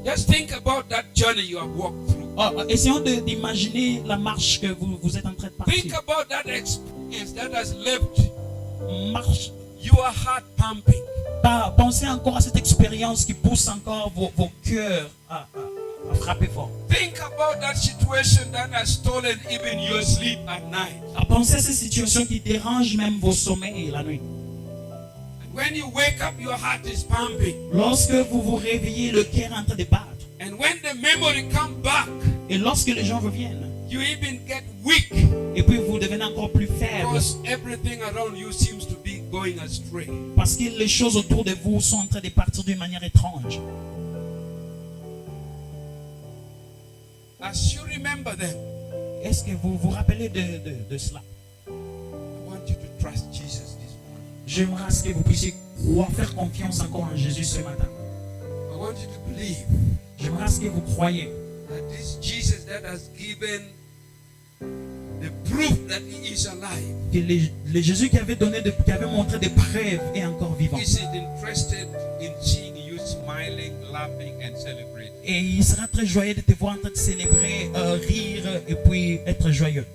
Just think about that journey you have walked through. Essayons d'imaginer la marche que vous êtes en train de Think partir. about that experience that has left Marche. your heart pumping. Pensez encore à cette expérience qui pousse encore vos cœurs à frapper fort. Think about that situation that has stolen even your sleep at night. Pensez à ces situations qui dérangent même vos sommeils la nuit. And when you wake up, your heart is pumping. Lorsque vous vous réveillez, le cœur est en train de battre. And when the memory comes back, Et lorsque les gens reviennent, you even get weak et puis vous devenez encore plus faible because everything around you seems to be going astray. parce que les choses autour de vous sont en train de partir d'une manière étrange. As you remember them, Est-ce que vous vous rappelez de cela? I want you to trust Jesus this morning. J'aimerais à ce que vous puissiez croire, faire confiance encore en Jésus ce matin. I want you to believe J'aimerais à ce que vous croyez that this Jesus that has given the proof that he is alive que le Jésus qui avait montré des preuves est encore vivant. isn't interested in seeing you smiling, laughing, and celebrating. Et il sera très joyeux de te voir en train de célébrer, rire et puis être joyeux.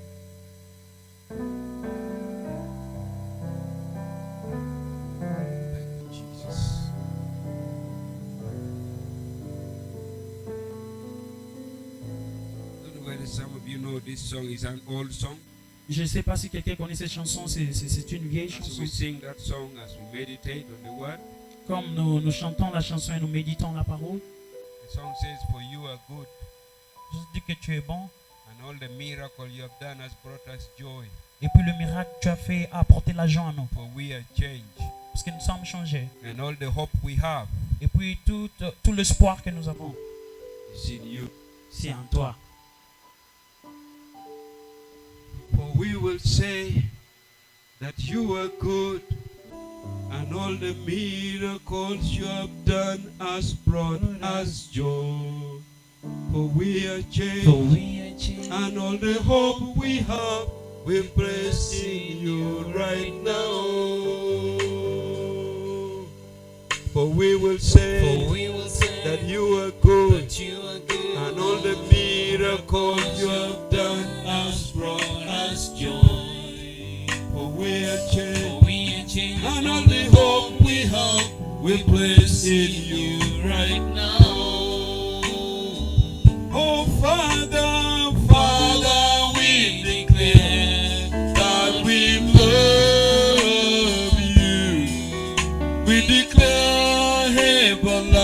Thank you, Jesus. I don't know whether some of you know this song is an old song. Je ne sais pas si quelqu'un connaît cette chanson, c'est une vieille As chanson. we sing that song, as we meditate on the word, Comme nous chantons la chanson et nous méditons la parole, the song says, "For you are good, je dis que tu es bon. and all the miracle you have done has brought us joy. Et puis le miracle que tu as fait a apporté la joie à nous. For we are changed, Parce que nous sommes changés. and all the hope we have Et puis tout l'espoir que nous avons, is in you. c'est en toi. For we will say that you are good, and all the miracles you have done has brought us joy. For we are changed, and all the hope we have, we place in you right now. For we will say that you are good, and all the miracles you have done has brought us joy. For we are changed, change. And all the hope we have, we place in you right now. Oh Father, Father, we declare that we love you. We declare heaven